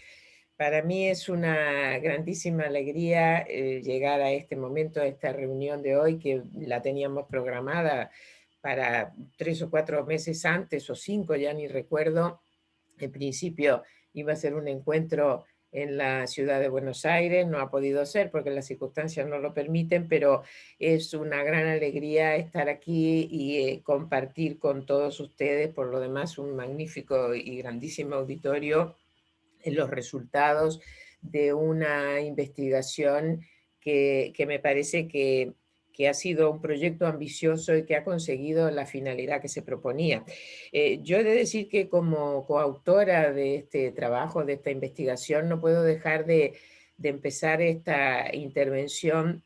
para mí es una grandísima alegría llegar a este momento, a esta reunión de hoy, que la teníamos programada para 3 o 4 meses antes, o 5, ya ni recuerdo. En principio iba a ser un encuentro en la ciudad de Buenos Aires, no ha podido ser porque las circunstancias no lo permiten, pero es una gran alegría estar aquí y compartir con todos ustedes, por lo demás, un magnífico y grandísimo auditorio, en los resultados de una investigación que me parece que ha sido un proyecto ambicioso y que ha conseguido la finalidad que se proponía. Yo he de decir que como coautora de este trabajo, de esta investigación, no puedo dejar de empezar esta intervención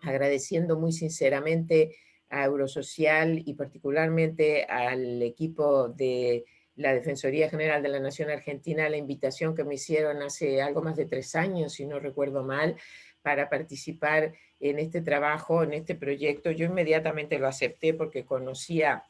agradeciendo muy sinceramente a Eurosocial y particularmente al equipo de la Defensoría General de la Nación Argentina la invitación que me hicieron hace algo más de 3 años, si no recuerdo mal, para participar en este trabajo, en este proyecto. Yo inmediatamente lo acepté porque conocía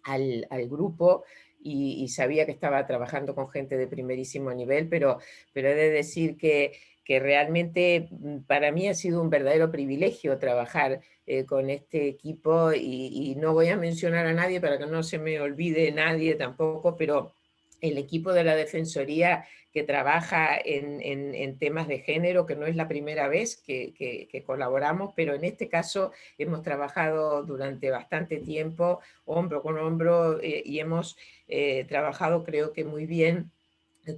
al grupo y sabía que estaba trabajando con gente de primerísimo nivel, pero he de decir que realmente para mí ha sido un verdadero privilegio trabajar con este equipo y no voy a mencionar a nadie para que no se me olvide nadie tampoco, pero el equipo de la Defensoría que trabaja en temas de género, que no es la primera vez que colaboramos, pero en este caso hemos trabajado durante bastante tiempo, hombro con hombro, y hemos trabajado creo que muy bien,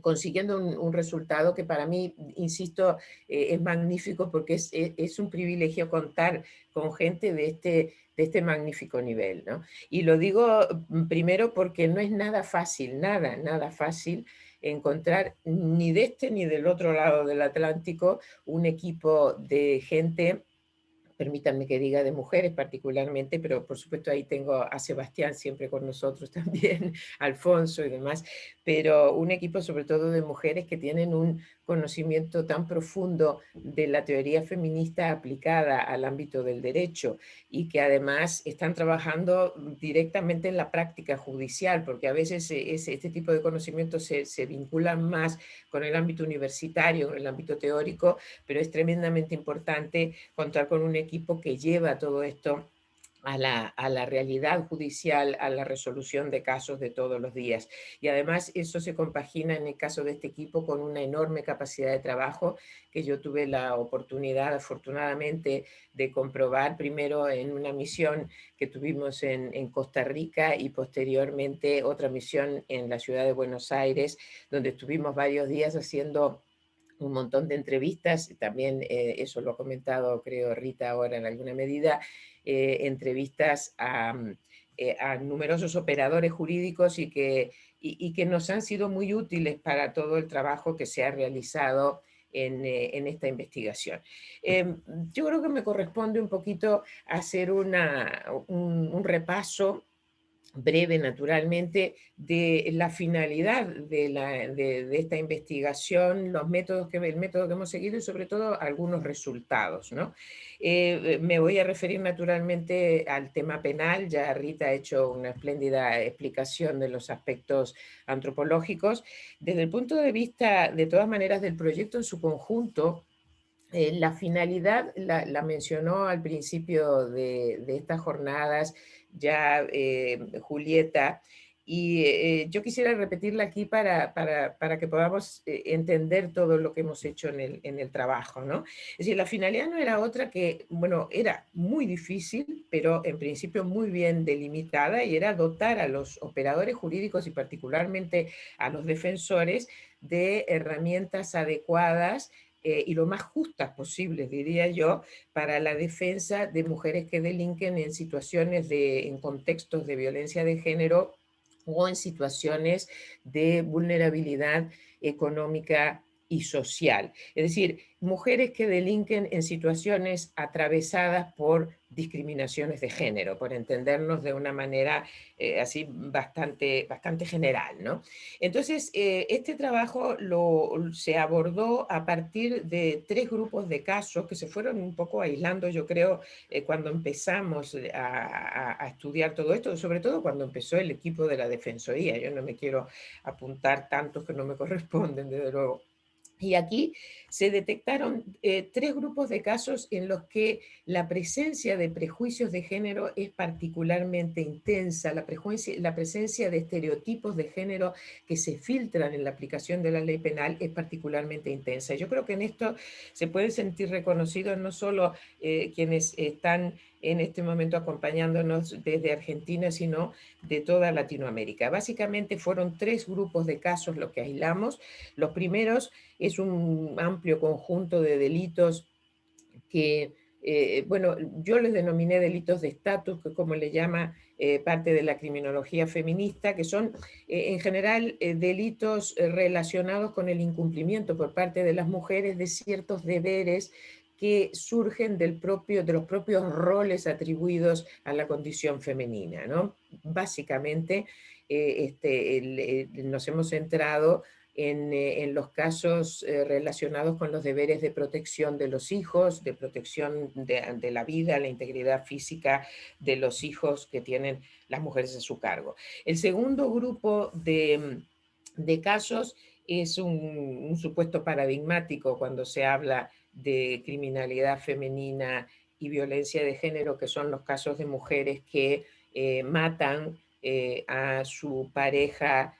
consiguiendo un resultado que para mí, insisto, es magnífico porque es un privilegio contar con gente de este magnífico nivel, ¿no? Y lo digo primero porque no es nada fácil, nada fácil encontrar ni de este ni del otro lado del Atlántico un equipo de gente, permítanme que diga de mujeres particularmente, pero por supuesto ahí tengo a Sebastián siempre con nosotros también, Alfonso y demás, pero un equipo sobre todo de mujeres que tienen un conocimiento tan profundo de la teoría feminista aplicada al ámbito del derecho y que además están trabajando directamente en la práctica judicial, porque a veces este tipo de conocimientos se vinculan más con el ámbito universitario, con el ámbito teórico, pero es tremendamente importante contar con un equipo que lleva todo esto a la realidad judicial, a la resolución de casos de todos los días. Y además eso se compagina en el caso de este equipo con una enorme capacidad de trabajo que yo tuve la oportunidad, afortunadamente, de comprobar primero en una misión que tuvimos en Costa Rica y posteriormente otra misión en la ciudad de Buenos Aires, donde estuvimos varios días haciendo un montón de entrevistas, también eso lo ha comentado creo Rita ahora en alguna medida, entrevistas a numerosos operadores jurídicos y que nos han sido muy útiles para todo el trabajo que se ha realizado en esta investigación. Yo creo que me corresponde un poquito hacer un repaso breve, naturalmente, de la finalidad de esta investigación, el método que hemos seguido y sobre todo algunos resultados, ¿no? Me voy a referir naturalmente al tema penal, ya Rita ha hecho una espléndida explicación de los aspectos antropológicos. Desde el punto de vista, de todas maneras, del proyecto en su conjunto, la finalidad la mencionó al principio de estas jornadas ya Julieta, y yo quisiera repetirla aquí para que podamos entender todo lo que hemos hecho en el trabajo, ¿no? Es decir, la finalidad no era otra que, bueno, era muy difícil, pero en principio muy bien delimitada, y era dotar a los operadores jurídicos y particularmente a los defensores de herramientas adecuadas y lo más justas posibles, diría yo, para la defensa de mujeres que delinquen en situaciones en contextos de violencia de género o en situaciones de vulnerabilidad económica y social. Es decir, mujeres que delinquen en situaciones atravesadas por discriminaciones de género, por entendernos de una manera así bastante general, ¿no? Entonces, este trabajo se abordó a partir de 3 grupos de casos que se fueron un poco aislando, yo creo, cuando empezamos a estudiar todo esto, sobre todo cuando empezó el equipo de la Defensoría. Yo no me quiero apuntar tantos que no me corresponden, desde luego. Y aquí se detectaron 3 grupos de casos en los que la presencia de prejuicios de género es particularmente intensa, la presencia de estereotipos de género que se filtran en la aplicación de la ley penal es particularmente intensa. Yo creo que en esto se pueden sentir reconocidos no solo quienes están en este momento acompañándonos desde Argentina, sino de toda Latinoamérica. Básicamente fueron 3 grupos de casos los que aislamos. Los primeros es un amplio conjunto de delitos que, bueno, yo les denominé delitos de estatus, que como le llama parte de la criminología feminista, que son en general delitos relacionados con el incumplimiento por parte de las mujeres de ciertos deberes que surgen de los propios roles atribuidos a la condición femenina, ¿no? Básicamente nos hemos centrado en los casos relacionados con los deberes de protección de los hijos, de protección de la vida, la integridad física de los hijos que tienen las mujeres a su cargo. El segundo grupo de casos es un supuesto paradigmático cuando se habla de criminalidad femenina y violencia de género, que son los casos de mujeres que matan a su pareja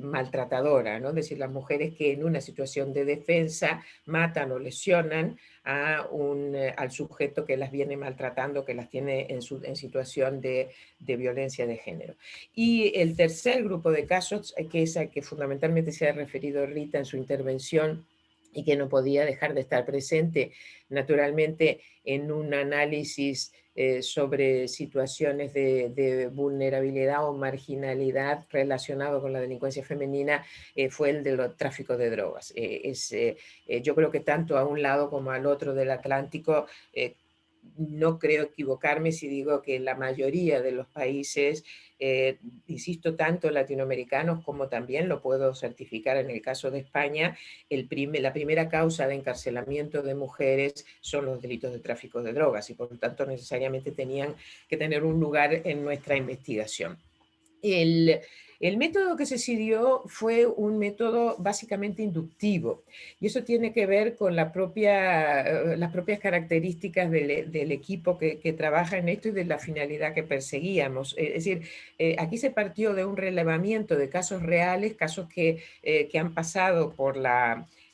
maltratadora, ¿no? Es decir, las mujeres que en una situación de defensa matan o lesionan al sujeto que las viene maltratando, que las tiene en situación de violencia de género. Y el tercer grupo de casos, que es al que fundamentalmente se ha referido Rita en su intervención, y que no podía dejar de estar presente, naturalmente, en un análisis sobre situaciones de vulnerabilidad o marginalidad relacionado con la delincuencia femenina, fue el del tráfico de drogas. Yo creo que tanto a un lado como al otro del Atlántico, no creo equivocarme si digo que la mayoría de los países, insisto, tanto latinoamericanos como también lo puedo certificar en el caso de España, la primera causa de encarcelamiento de mujeres son los delitos de tráfico de drogas y por lo tanto necesariamente tenían que tener un lugar en nuestra investigación. El método que se siguió fue un método básicamente inductivo y eso tiene que ver con las propias características del equipo que trabaja en esto y de la finalidad que perseguíamos. Es decir, aquí se partió de un relevamiento de casos reales, casos que han pasado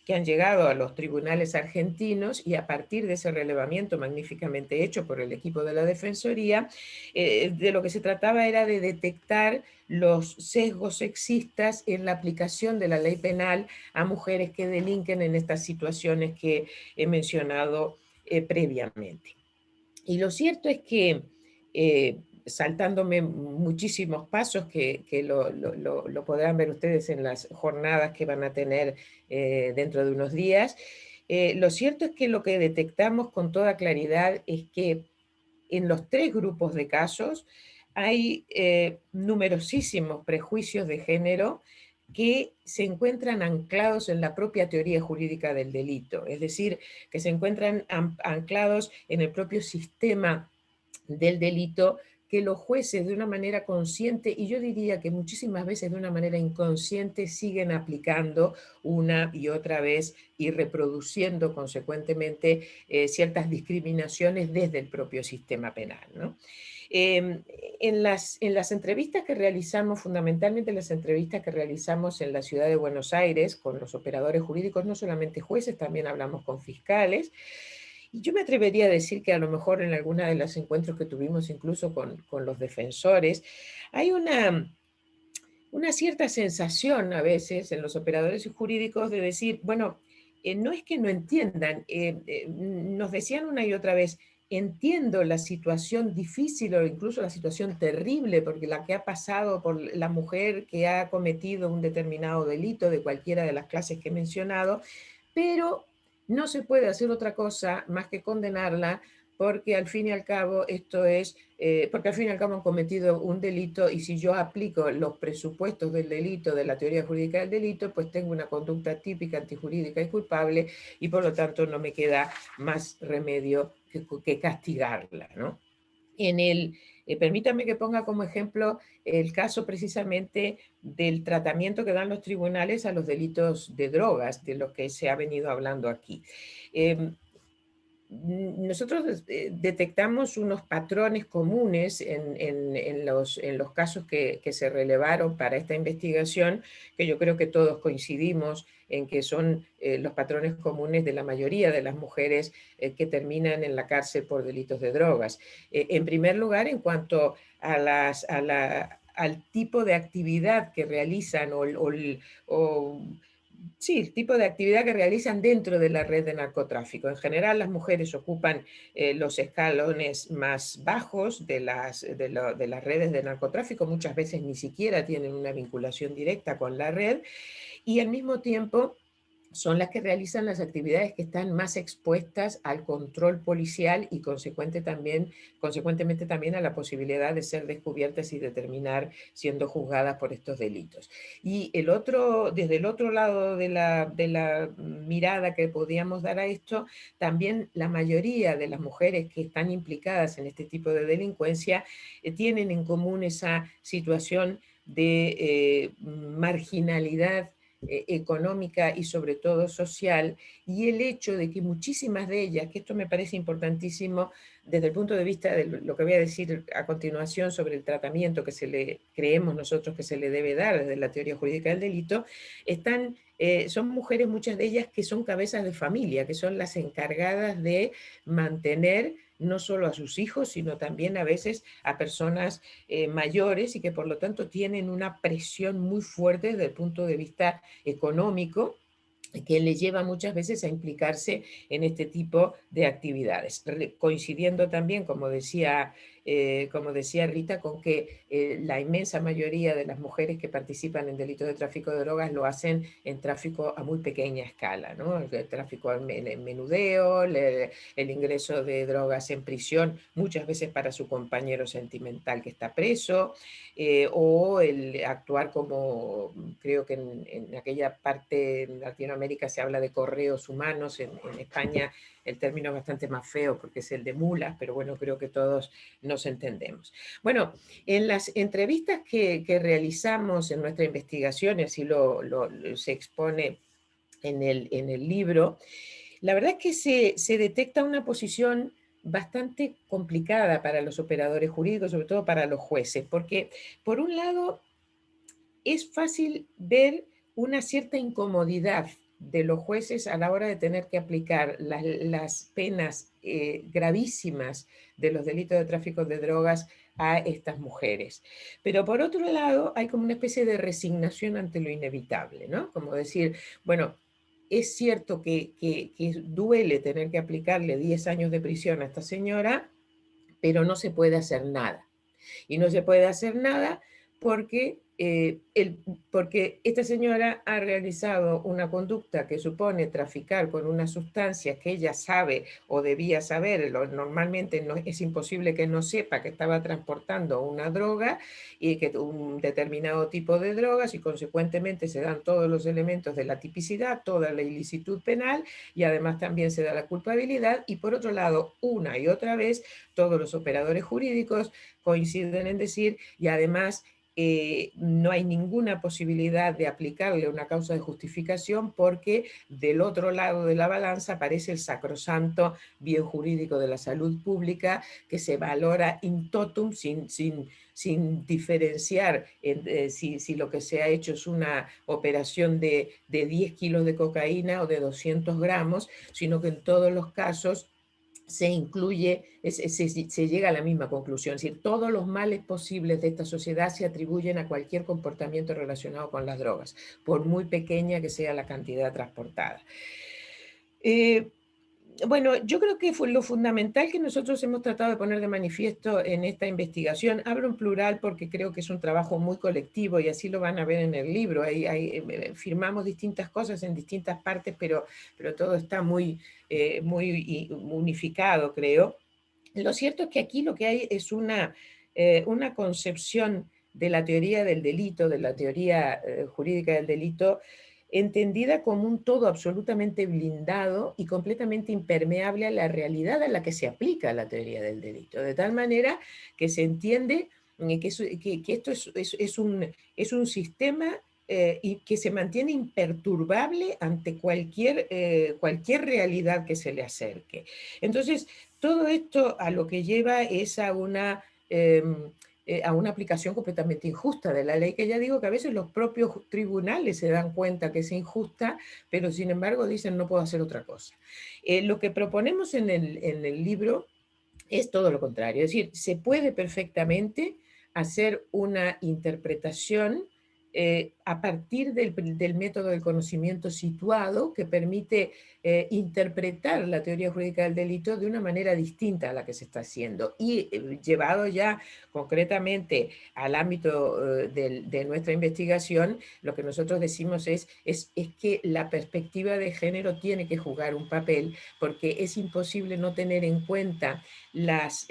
que han llegado a los tribunales argentinos y a partir de ese relevamiento magníficamente hecho por el equipo de la Defensoría, de lo que se trataba era de detectar los sesgos sexistas en la aplicación de la ley penal a mujeres que delinquen en estas situaciones que he mencionado previamente. Y lo cierto es que, saltándome muchísimos pasos que lo podrán ver ustedes en las jornadas que van a tener dentro de unos días, lo cierto es que lo que detectamos con toda claridad es que en los 3 grupos de casos hay numerosísimos prejuicios de género que se encuentran anclados en la propia teoría jurídica del delito, es decir, que se encuentran anclados en el propio sistema del delito que los jueces de una manera consciente, y yo diría que muchísimas veces de una manera inconsciente, siguen aplicando una y otra vez y reproduciendo consecuentemente ciertas discriminaciones desde el propio sistema penal, ¿no? En las entrevistas que realizamos, fundamentalmente las entrevistas que realizamos en la ciudad de Buenos Aires con los operadores jurídicos, no solamente jueces, también hablamos con fiscales, y yo me atrevería a decir que a lo mejor en alguna de los encuentros que tuvimos incluso con los defensores, hay una cierta sensación a veces en los operadores jurídicos de decir, bueno, no es que no entiendan, nos decían una y otra vez, entiendo la situación difícil o incluso la situación terrible, porque la que ha pasado por la mujer que ha cometido un determinado delito de cualquiera de las clases que he mencionado, pero no se puede hacer otra cosa más que condenarla, porque al fin y al cabo porque al fin y al cabo han cometido un delito, y si yo aplico los presupuestos del delito, de la teoría jurídica del delito, pues tengo una conducta típica, antijurídica y culpable, y por lo tanto no me queda más remedio que castigarla, ¿no? Permítame que ponga como ejemplo el caso precisamente del tratamiento que dan los tribunales a los delitos de drogas, de los que se ha venido hablando aquí. Nosotros detectamos unos patrones comunes en los casos que se relevaron para esta investigación, que yo creo que todos coincidimos en que son los patrones comunes de la mayoría de las mujeres que terminan en la cárcel por delitos de drogas. En primer lugar, en cuanto a al tipo de actividad que realizan sí, el tipo de actividad que realizan dentro de la red de narcotráfico. En general, las mujeres ocupan los escalones más bajos de las redes de narcotráfico, muchas veces ni siquiera tienen una vinculación directa con la red, y al mismo tiempo son las que realizan las actividades que están más expuestas al control policial y consecuentemente también a la posibilidad de ser descubiertas y de terminar siendo juzgadas por estos delitos. Y desde el otro lado de la mirada que podíamos dar a esto, también la mayoría de las mujeres que están implicadas en este tipo de delincuencia tienen en común esa situación de marginalidad económica y sobre todo social, y el hecho de que muchísimas de ellas, que esto me parece importantísimo desde el punto de vista de lo que voy a decir a continuación sobre el tratamiento que creemos nosotros que se le debe dar desde la teoría jurídica del delito, son mujeres, muchas de ellas, que son cabezas de familia, que son las encargadas de mantener no solo a sus hijos, sino también a veces a personas mayores, y que por lo tanto tienen una presión muy fuerte desde el punto de vista económico, que les lleva muchas veces a implicarse en este tipo de actividades. Coincidiendo también, como decía Rita, con que la inmensa mayoría de las mujeres que participan en delitos de tráfico de drogas lo hacen en tráfico a muy pequeña escala, ¿no? El tráfico en menudeo, el ingreso de drogas en prisión, muchas veces para su compañero sentimental que está preso, o el actuar como, creo que en aquella parte en Latinoamérica se habla de correos humanos, en España el término es bastante más feo porque es el de mulas, pero bueno, creo que todos nos entendemos. Bueno, en las entrevistas que realizamos en nuestra investigación, y así se expone en el libro, la verdad es que se detecta una posición bastante complicada para los operadores jurídicos, sobre todo para los jueces, porque por un lado es fácil ver una cierta incomodidad de los jueces a la hora de tener que aplicar las penas gravísimas de los delitos de tráfico de drogas a estas mujeres. Pero por otro lado hay como una especie de resignación ante lo inevitable, ¿no? Como decir, bueno, es cierto que duele tener que aplicarle 10 años de prisión a esta señora, pero no se puede hacer nada. Y no se puede hacer nada porque esta señora ha realizado una conducta que supone traficar con una sustancia que ella sabe o debía saber, normalmente no, es imposible que no sepa que estaba transportando una droga, y que un determinado tipo de drogas, y consecuentemente se dan todos los elementos de la tipicidad, toda la ilicitud penal, y además también se da la culpabilidad. Y por otro lado, una y otra vez, todos los operadores jurídicos coinciden en decir, y además no hay ninguna posibilidad de aplicarle una causa de justificación, porque del otro lado de la balanza aparece el sacrosanto bien jurídico de la salud pública, que se valora in totum sin diferenciar si lo que se ha hecho es una operación de 10 kilos de cocaína o de 200 gramos, sino que en todos los casos se incluye, se llega a la misma conclusión. Es decir, todos los males posibles de esta sociedad se atribuyen a cualquier comportamiento relacionado con las drogas, por muy pequeña que sea la cantidad transportada. Bueno, yo creo que fue lo fundamental que nosotros hemos tratado de poner de manifiesto en esta investigación. Hablo en plural porque creo que es un trabajo muy colectivo y así lo van a ver en el libro. Firmamos distintas cosas en distintas partes, pero todo está muy unificado, creo. Lo cierto es que aquí lo que hay es una concepción de la teoría del delito, de la teoría jurídica del delito, entendida como un todo absolutamente blindado y completamente impermeable a la realidad a la que se aplica la teoría del delito, de tal manera que se entiende que esto es un sistema y que se mantiene imperturbable ante cualquier realidad que se le acerque. Entonces, todo esto a lo que lleva es a una aplicación completamente injusta de la ley, que ya digo que a veces los propios tribunales se dan cuenta que es injusta, pero sin embargo dicen no puedo hacer otra cosa. Lo que proponemos en el libro es todo lo contrario, es decir, se puede perfectamente hacer una interpretación a partir del método del conocimiento situado que permite interpretar la teoría jurídica del delito de una manera distinta a la que se está haciendo y llevado ya concretamente al ámbito de nuestra investigación, lo que nosotros decimos es que la perspectiva de género tiene que jugar un papel porque es imposible no tener en cuenta las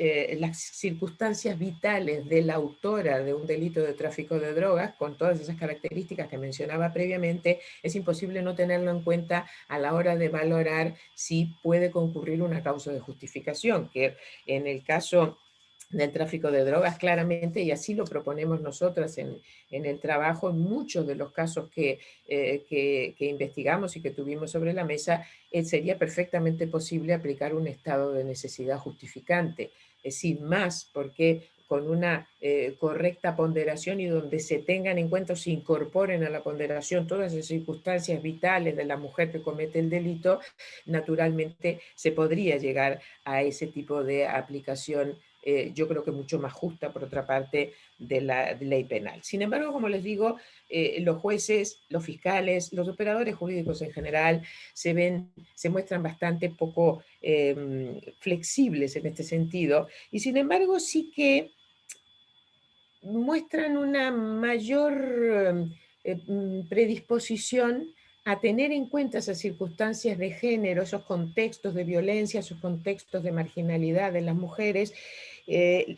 circunstancias vitales de la autora de un delito de tráfico de drogas, con todas esas características que mencionaba previamente, es imposible no tenerlo en cuenta a la hora de valorar si puede concurrir una causa de justificación, que en el caso del tráfico de drogas claramente, y así lo proponemos nosotras en el trabajo, en muchos de los casos que investigamos y que tuvimos sobre la mesa, sería perfectamente posible aplicar un estado de necesidad justificante, sin más, porque con una correcta ponderación y donde se tengan en cuenta o se incorporen a la ponderación todas las circunstancias vitales de la mujer que comete el delito, naturalmente se podría llegar a ese tipo de aplicación yo creo que mucho más justa, por otra parte, de la ley penal. Sin embargo, como les digo, los jueces, los fiscales, los operadores jurídicos en general se muestran bastante poco flexibles en este sentido, y sin embargo sí que muestran una mayor predisposición a tener en cuenta esas circunstancias de género, esos contextos de violencia, esos contextos de marginalidad de las mujeres,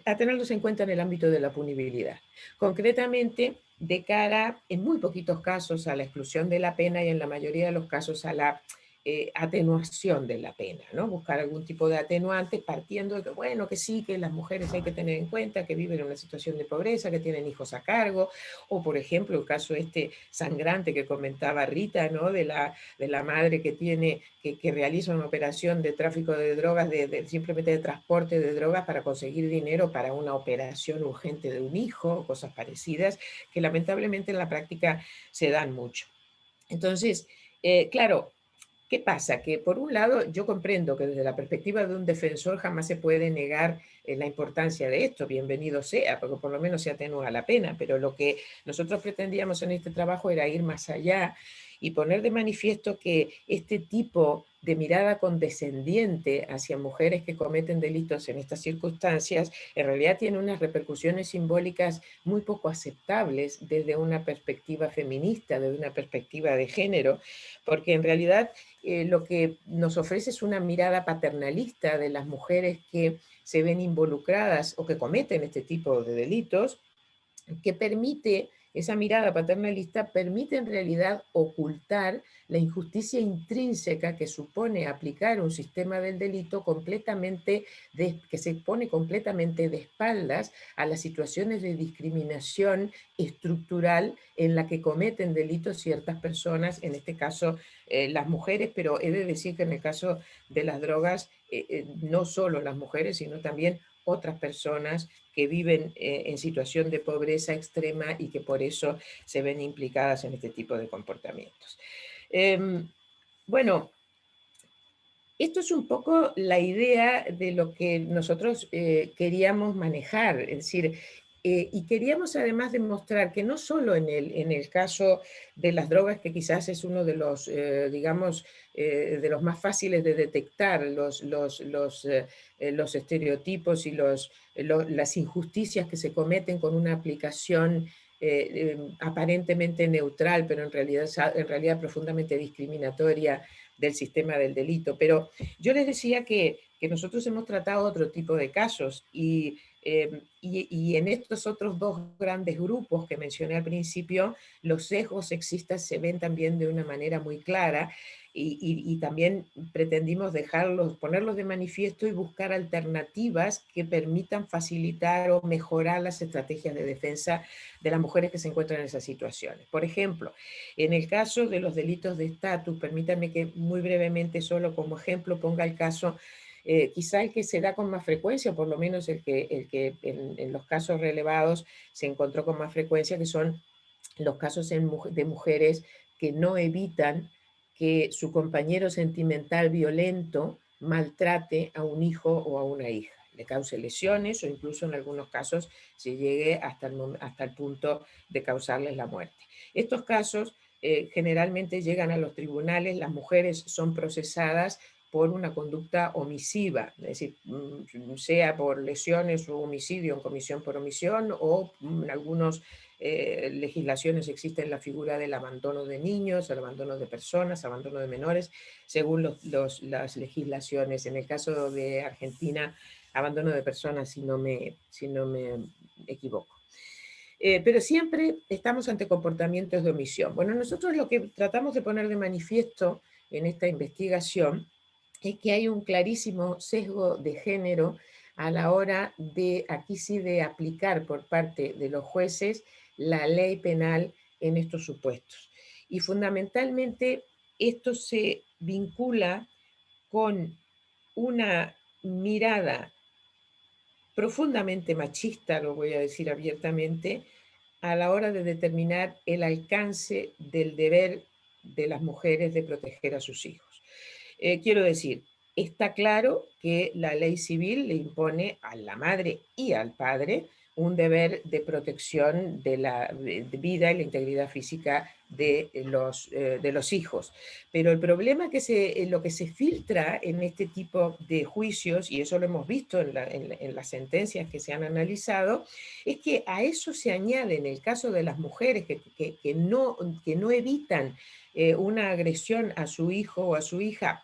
a tenerlos en cuenta en el ámbito de la punibilidad. Concretamente, de cara, en muy poquitos casos, a la exclusión de la pena y en la mayoría de los casos a la atenuación de la pena, ¿no? Buscar algún tipo de atenuante partiendo de que, bueno, que sí, que las mujeres hay que tener en cuenta que viven en una situación de pobreza, que tienen hijos a cargo, o por ejemplo el caso sangrante que comentaba Rita, ¿no? De la madre que realiza una operación de tráfico de drogas, simplemente de transporte de drogas para conseguir dinero para una operación urgente de un hijo, cosas parecidas, que lamentablemente en la práctica se dan mucho. Entonces, claro, ¿qué pasa? Que por un lado yo comprendo que desde la perspectiva de un defensor jamás se puede negar la importancia de esto, bienvenido sea, porque por lo menos se atenúa la pena, pero lo que nosotros pretendíamos en este trabajo era ir más allá y poner de manifiesto que este tipo de mirada condescendiente hacia mujeres que cometen delitos en estas circunstancias, en realidad tiene unas repercusiones simbólicas muy poco aceptables desde una perspectiva feminista, desde una perspectiva de género, porque en realidad lo que nos ofrece es una mirada paternalista de las mujeres que se ven involucradas o que cometen este tipo de delitos, que permite, esa mirada paternalista permite en realidad ocultar la injusticia intrínseca que supone aplicar un sistema del delito que se pone completamente de espaldas a las situaciones de discriminación estructural en la que cometen delitos ciertas personas, en este caso las mujeres, pero he de decir que en el caso de las drogas, no solo las mujeres, sino también otras personas que viven en situación de pobreza extrema y que por eso se ven implicadas en este tipo de comportamientos. Bueno, esto es un poco la idea de lo que nosotros queríamos manejar, es decir, Y queríamos además demostrar que no solo en el caso de las drogas, que quizás es uno de los, digamos, de los más fáciles de detectar, los estereotipos y las injusticias que se cometen con una aplicación aparentemente neutral, pero en realidad profundamente discriminatoria del sistema del delito. Pero yo les decía que nosotros hemos tratado otro tipo de casos y en estos otros dos grandes grupos que mencioné al principio, los sesgos sexistas se ven también de una manera muy clara y también pretendimos ponerlos de manifiesto y buscar alternativas que permitan facilitar o mejorar las estrategias de defensa de las mujeres que se encuentran en esas situaciones. Por ejemplo, en el caso de los delitos de estatus, permítanme que muy brevemente solo como ejemplo ponga el caso quizá el que se da con más frecuencia, por lo menos el que en los casos relevados se encontró con más frecuencia, que son los casos de mujeres que no evitan que su compañero sentimental violento maltrate a un hijo o a una hija, le cause lesiones o incluso en algunos casos se llegue hasta el punto de causarles la muerte. Estos casos generalmente llegan a los tribunales, las mujeres son procesadas por una conducta omisiva, es decir, sea por lesiones o homicidio en comisión por omisión, o en algunas legislaciones existe la figura del abandono de niños, el abandono de personas, abandono de menores, según las legislaciones. En el caso de Argentina, abandono de personas, si no me equivoco. Pero siempre estamos ante comportamientos de omisión. Bueno, nosotros lo que tratamos de poner de manifiesto en esta investigación es que hay un clarísimo sesgo de género a la hora de, aquí sí, de aplicar por parte de los jueces la ley penal en estos supuestos. Y fundamentalmente esto se vincula con una mirada profundamente machista, lo voy a decir abiertamente, a la hora de determinar el alcance del deber de las mujeres de proteger a sus hijos. Quiero decir, está claro que la ley civil le impone a la madre y al padre un deber de protección de la vida y la integridad física de los hijos. Pero el problema lo que se filtra en este tipo de juicios, y eso lo hemos visto en las sentencias que se han analizado, es que a eso se añade, en el caso de las mujeres que no evitan una agresión a su hijo o a su hija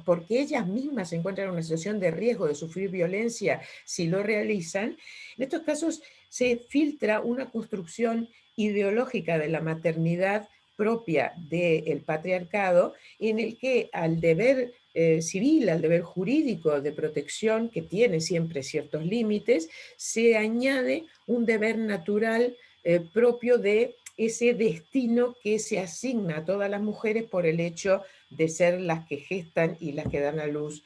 porque ellas mismas se encuentran en una situación de riesgo de sufrir violencia si lo realizan, en estos casos se filtra una construcción ideológica de la maternidad propia del patriarcado, en el que al deber civil, al deber jurídico de protección, que tiene siempre ciertos límites, se añade un deber natural propio de ese destino que se asigna a todas las mujeres por el hecho de ser las que gestan y las que dan a luz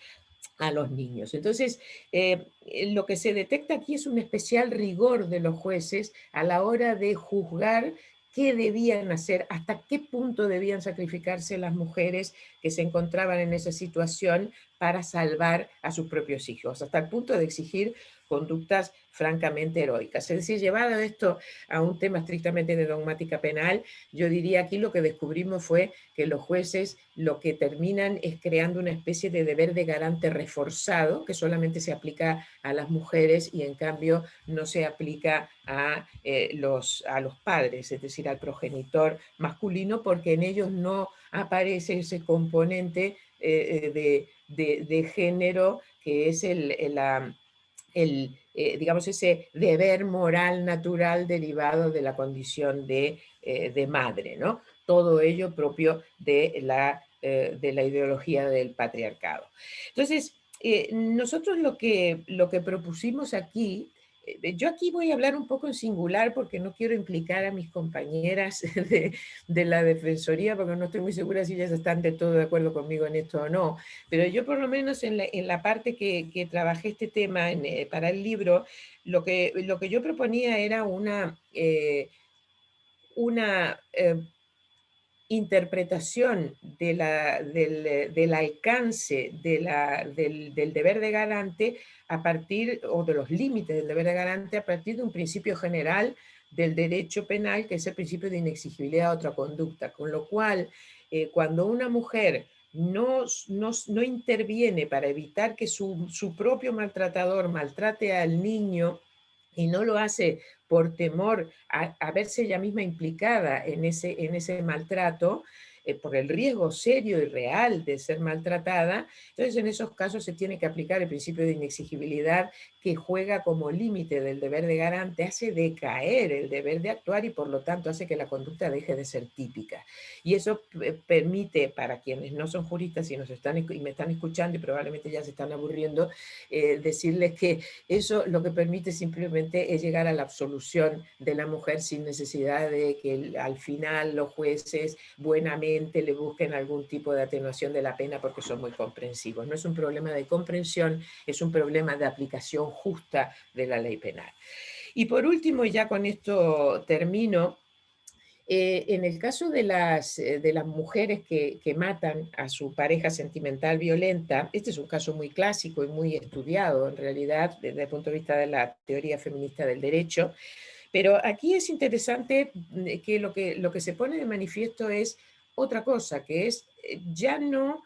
a los niños. Entonces, lo que se detecta aquí es un especial rigor de los jueces a la hora de juzgar qué debían hacer, hasta qué punto debían sacrificarse las mujeres que se encontraban en esa situación para salvar a sus propios hijos, hasta el punto de exigir conductas francamente heroicas. Es decir, llevado esto a un tema estrictamente de dogmática penal, yo diría aquí lo que descubrimos fue que los jueces lo que terminan es creando una especie de deber de garante reforzado que solamente se aplica a las mujeres y en cambio no se aplica a los padres, es decir, al progenitor masculino, porque en ellos no aparece ese componente de género que es digamos, ese deber moral natural derivado de la condición de madre, ¿no? Todo ello propio de la ideología del patriarcado. Entonces, nosotros lo que propusimos aquí, yo aquí voy a hablar un poco en singular porque no quiero implicar a mis compañeras de la Defensoría, porque no estoy muy segura si ellas están de todo de acuerdo conmigo en esto o no, pero yo por lo menos en la parte que trabajé este tema para el libro, lo que yo proponía era una interpretación del alcance del deber de garante a partir, o de los límites del deber de garante a partir de un principio general del derecho penal, que es el principio de inexigibilidad de otra conducta, con lo cual cuando una mujer no interviene para evitar que su propio maltratador maltrate al niño, y no lo hace por temor a verse ella misma implicada en ese maltrato, por el riesgo serio y real de ser maltratada, entonces en esos casos se tiene que aplicar el principio de inexigibilidad, que juega como límite del deber de garante, hace decaer el deber de actuar y por lo tanto hace que la conducta deje de ser típica. Y eso permite, para quienes no son juristas y me están escuchando y probablemente ya se están aburriendo, decirles que eso lo que permite simplemente es llegar a la absolución de la mujer sin necesidad de que al final los jueces buenamente le busquen algún tipo de atenuación de la pena, porque son muy comprensivos. No es un problema de comprensión, es un problema de aplicación justa de la ley penal. Y por último, ya con esto termino, en el caso de las mujeres que matan a su pareja sentimental violenta, este es un caso muy clásico y muy estudiado en realidad desde el punto de vista de la teoría feminista del derecho, pero aquí es interesante que lo que se pone de manifiesto es otra cosa, que es ya no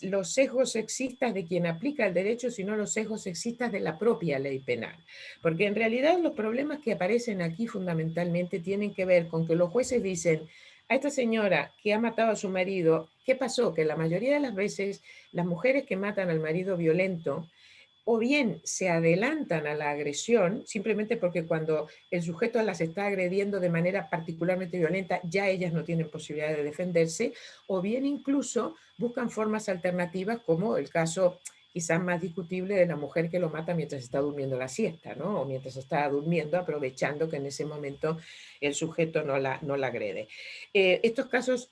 los sesgos sexistas de quien aplica el derecho, sino los sesgos sexistas de la propia ley penal. Porque en realidad los problemas que aparecen aquí fundamentalmente tienen que ver con que los jueces dicen: a esta señora que ha matado a su marido, ¿qué pasó? Que la mayoría de las veces las mujeres que matan al marido violento o bien se adelantan a la agresión, simplemente porque cuando el sujeto las está agrediendo de manera particularmente violenta, ya ellas no tienen posibilidad de defenderse, o bien incluso buscan formas alternativas, como el caso quizás más discutible de la mujer que lo mata mientras está durmiendo la siesta, ¿no? O mientras está durmiendo, aprovechando que en ese momento el sujeto no la agrede. Estos casos,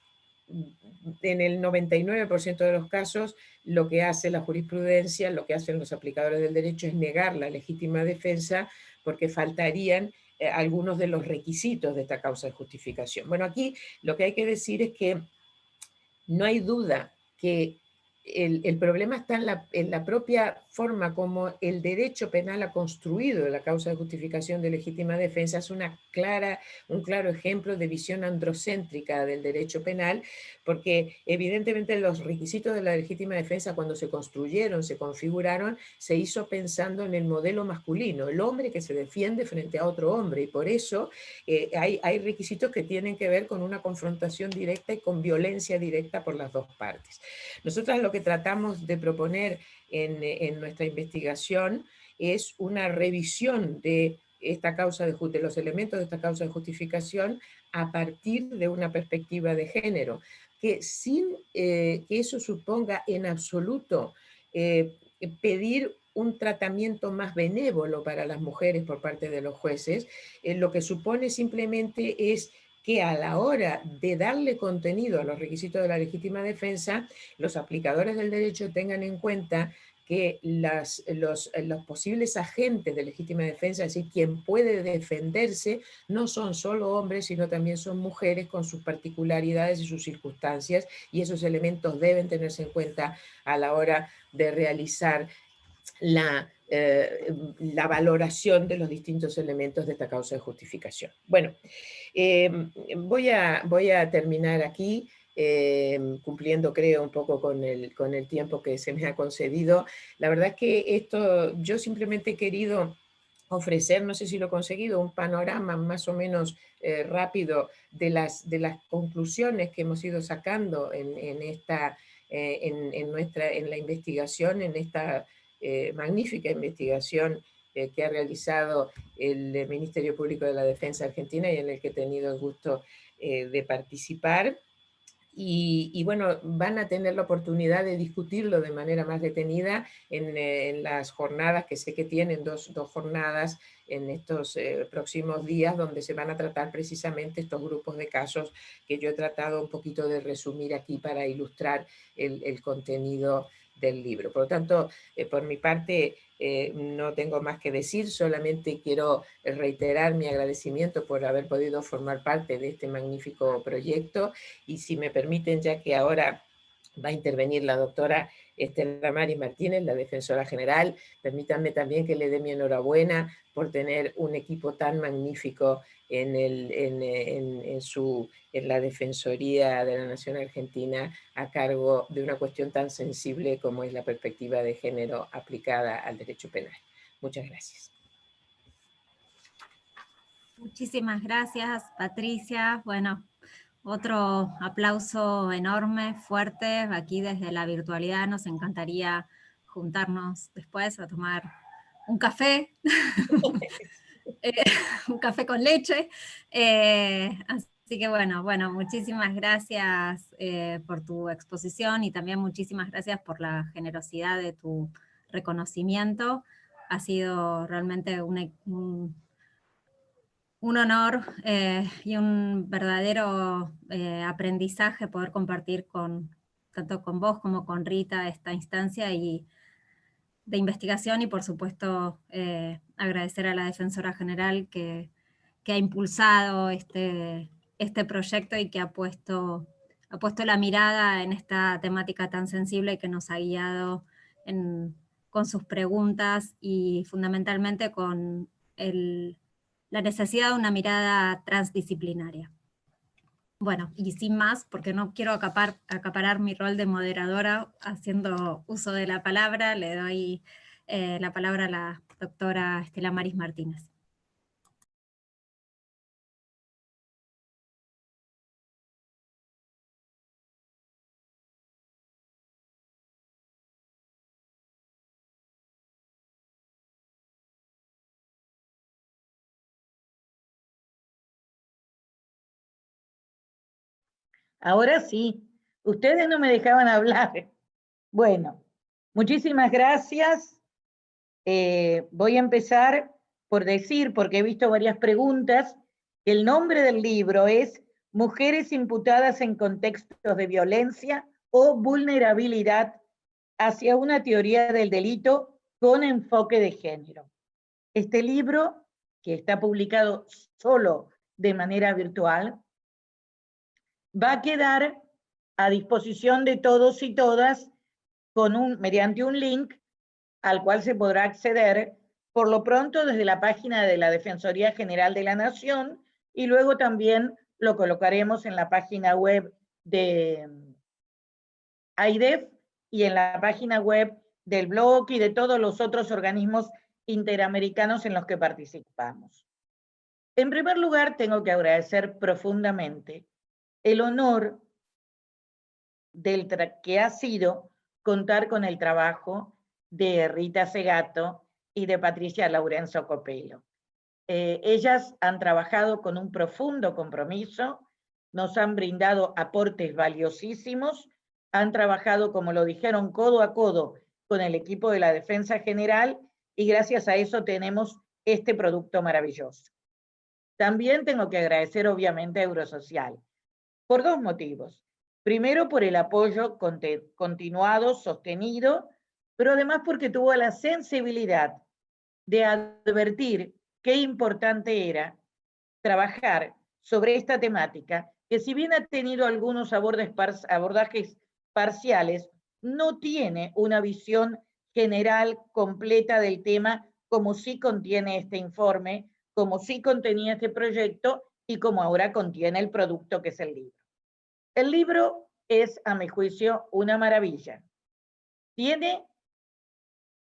en el 99% de los casos, lo que hace la jurisprudencia, lo que hacen los aplicadores del derecho es negar la legítima defensa, porque faltarían algunos de los requisitos de esta causa de justificación. Bueno, aquí lo que hay que decir es que no hay duda que el problema está en la propia forma como el derecho penal ha construido la causa de justificación de legítima defensa. Es un claro ejemplo de visión androcéntrica del derecho penal, porque evidentemente los requisitos de la legítima defensa, cuando se construyeron, se configuraron, se hizo pensando en el modelo masculino, el hombre que se defiende frente a otro hombre, y por eso hay requisitos que tienen que ver con una confrontación directa y con violencia directa por las dos partes. Nosotras lo que tratamos de proponer en nuestra investigación es una revisión de esta causa de los elementos de esta causa de justificación a partir de una perspectiva de género, que sin que eso suponga en absoluto pedir un tratamiento más benévolo para las mujeres por parte de los jueces, lo que supone simplemente es que a la hora de darle contenido a los requisitos de la legítima defensa, los aplicadores del derecho tengan en cuenta que los posibles agentes de legítima defensa, es decir, quien puede defenderse, no son solo hombres, sino también son mujeres con sus particularidades y sus circunstancias, y esos elementos deben tenerse en cuenta a la hora de realizar la valoración de los distintos elementos de esta causa de justificación. Bueno, voy a terminar aquí, cumpliendo, creo, un poco con el tiempo que se me ha concedido. La verdad es que yo simplemente he querido ofrecer, no sé si lo he conseguido, un panorama más o menos rápido de las conclusiones que hemos ido sacando en la investigación, en esta magnífica investigación que ha realizado el Ministerio Público de la Defensa Argentina y en el que he tenido el gusto de participar. Y bueno, van a tener la oportunidad de discutirlo de manera más detenida en las jornadas, que sé que tienen dos jornadas en estos próximos días, donde se van a tratar precisamente estos grupos de casos que yo he tratado un poquito de resumir aquí para ilustrar el contenido del libro. Por lo tanto, por mi parte, no tengo más que decir, solamente quiero reiterar mi agradecimiento por haber podido formar parte de este magnífico proyecto, y si me permiten, ya que ahora va a intervenir la doctora Estela Maris Martínez, la defensora general, permítanme también que le dé mi enhorabuena por tener un equipo tan magnífico en la Defensoría de la Nación Argentina a cargo de una cuestión tan sensible como es la perspectiva de género aplicada al derecho penal. Muchas gracias. Muchísimas gracias, Patricia. Bueno, otro aplauso enorme, fuerte. Aquí desde la virtualidad nos encantaría juntarnos después a tomar un café, un café con leche. Así que bueno, muchísimas gracias por tu exposición, y también muchísimas gracias por la generosidad de tu reconocimiento. Ha sido realmente un honor y un verdadero aprendizaje poder compartir tanto con vos como con Rita esta instancia de investigación, y por supuesto agradecer a la Defensora General que ha impulsado este proyecto y que ha puesto la mirada en esta temática tan sensible, y que nos ha guiado con sus preguntas, y fundamentalmente con la necesidad de una mirada transdisciplinaria. Bueno, y sin más, porque no quiero acaparar mi rol de moderadora haciendo uso de la palabra, le doy la palabra a la doctora Estela Maris Martínez. Ahora sí, ustedes no me dejaban hablar. Bueno, muchísimas gracias. Voy a empezar por decir, porque he visto varias preguntas, que el nombre del libro es Mujeres imputadas en contextos de violencia o vulnerabilidad hacia una teoría del delito con enfoque de género. Este libro, que está publicado solo de manera virtual, va a quedar a disposición de todos y todas mediante un link al cual se podrá acceder por lo pronto desde la página de la Defensoría General de la Nación, y luego también lo colocaremos en la página web de AIDEF y en la página web del blog y de todos los otros organismos interamericanos en los que participamos. En primer lugar, tengo que agradecer profundamente el honor que ha sido contar con el trabajo de Rita Segato y de Patricia Laurenzo Copelo. Ellas han trabajado con un profundo compromiso, nos han brindado aportes valiosísimos, han trabajado, como lo dijeron, codo a codo con el equipo de la Defensa General, y gracias a eso tenemos este producto maravilloso. También tengo que agradecer obviamente a Eurosocial, por dos motivos. Primero, por el apoyo continuado, sostenido, pero además porque tuvo la sensibilidad de advertir qué importante era trabajar sobre esta temática, que si bien ha tenido algunos abordajes parciales, no tiene una visión general completa del tema, como sí contiene este informe, como sí contenía este proyecto y como ahora contiene el producto que es el libro. El libro es, a mi juicio, una maravilla. Tiene,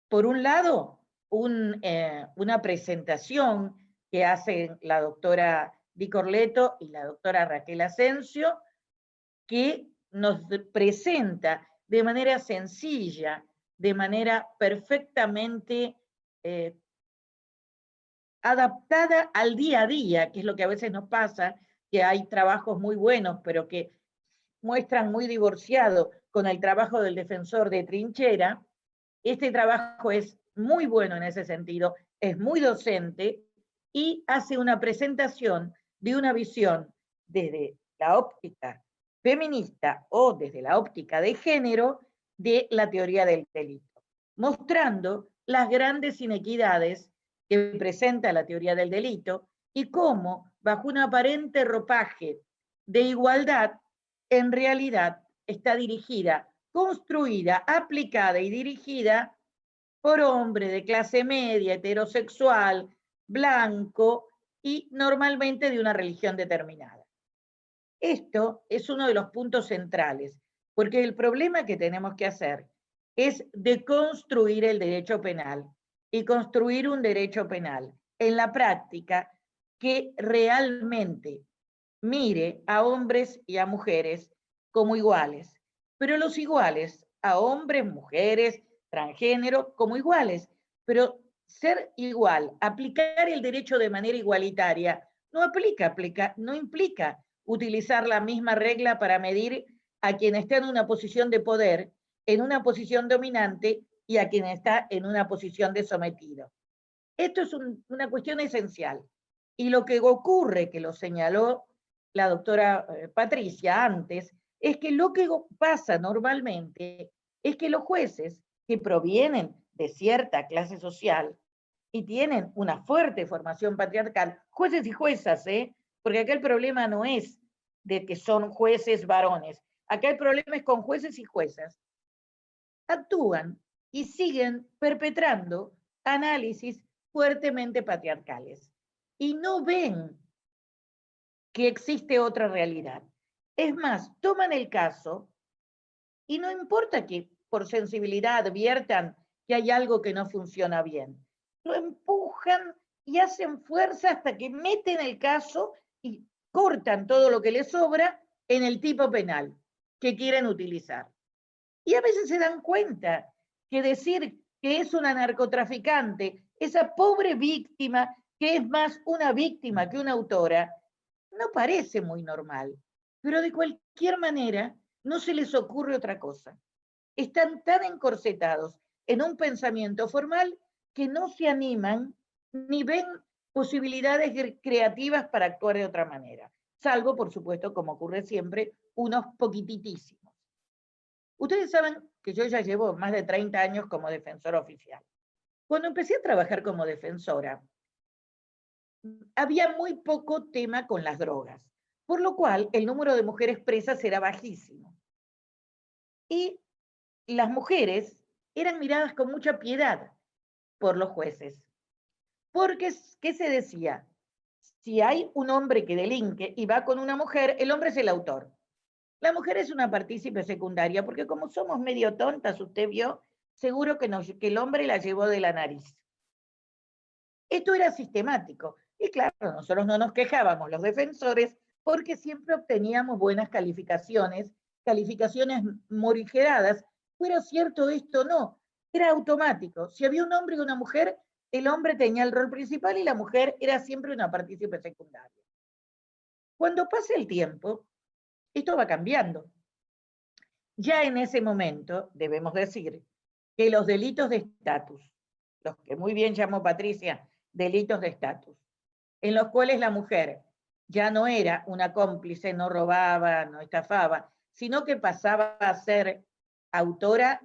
por un lado, una presentación que hacen la doctora Di Corleto y la doctora Raquel Asensio, que nos presenta de manera sencilla, de manera perfectamente adaptada al día a día, que es lo que a veces nos pasa, que hay trabajos muy buenos, pero que muestran muy divorciado con el trabajo del defensor de trinchera. Este trabajo es muy bueno en ese sentido, es muy docente, y hace una presentación de una visión desde la óptica feminista o desde la óptica de género de la teoría del delito, mostrando las grandes inequidades que presenta la teoría del delito y cómo, bajo un aparente ropaje de igualdad, en realidad está dirigida, construida, aplicada y dirigida por hombres de clase media, heterosexual, blanco y normalmente de una religión determinada. Esto es uno de los puntos centrales, porque el problema que tenemos que hacer es deconstruir el derecho penal y construir un derecho penal en la práctica que realmente mire a hombres y a mujeres como iguales, pero los iguales a hombres, mujeres, transgénero como iguales, pero ser igual, aplicar el derecho de manera igualitaria, no implica utilizar la misma regla para medir a quien está en una posición de poder, en una posición dominante y a quien está en una posición de sometido. Esto es una cuestión esencial. Y lo que ocurre, que lo señaló la doctora Patricia antes, es que lo que pasa normalmente es que los jueces que provienen de cierta clase social y tienen una fuerte formación patriarcal, jueces y juezas, porque acá el problema no es de que son jueces varones, acá el problema es con jueces y juezas, actúan y siguen perpetrando análisis fuertemente patriarcales y no ven que existe otra realidad. Es más, toman el caso y no importa que por sensibilidad adviertan que hay algo que no funciona bien. Lo empujan y hacen fuerza hasta que meten el caso y cortan todo lo que les sobra en el tipo penal que quieren utilizar. Y a veces se dan cuenta que decir que es una narcotraficante, esa pobre víctima, que es más una víctima que una autora, no parece muy normal. Pero de cualquier manera, no se les ocurre otra cosa. Están tan encorsetados en un pensamiento formal que no se animan ni ven posibilidades creativas para actuar de otra manera. Salvo, por supuesto, como ocurre siempre, unos poquititísimos. Ustedes saben que yo ya llevo más de 30 años como defensora oficial. Cuando empecé a trabajar como defensora, había muy poco tema con las drogas, por lo cual el número de mujeres presas era bajísimo. Y las mujeres eran miradas con mucha piedad por los jueces. Porque, ¿qué se decía? Si hay un hombre que delinque y va con una mujer, el hombre es el autor. La mujer es una partícipe secundaria, porque como somos medio tontas, usted vio, seguro que el hombre la llevó de la nariz. Esto era sistemático. Y claro, nosotros no nos quejábamos, los defensores, porque siempre obteníamos buenas calificaciones morigeradas. Pero cierto esto no, era automático. Si había un hombre y una mujer, el hombre tenía el rol principal y la mujer era siempre una partícipe secundaria. Cuando pasa el tiempo, esto va cambiando. Ya en ese momento, debemos decir, que los delitos de estatus, los que muy bien llamó Patricia, delitos de estatus, en los cuales la mujer ya no era una cómplice, no robaba, no estafaba, sino que pasaba a ser autora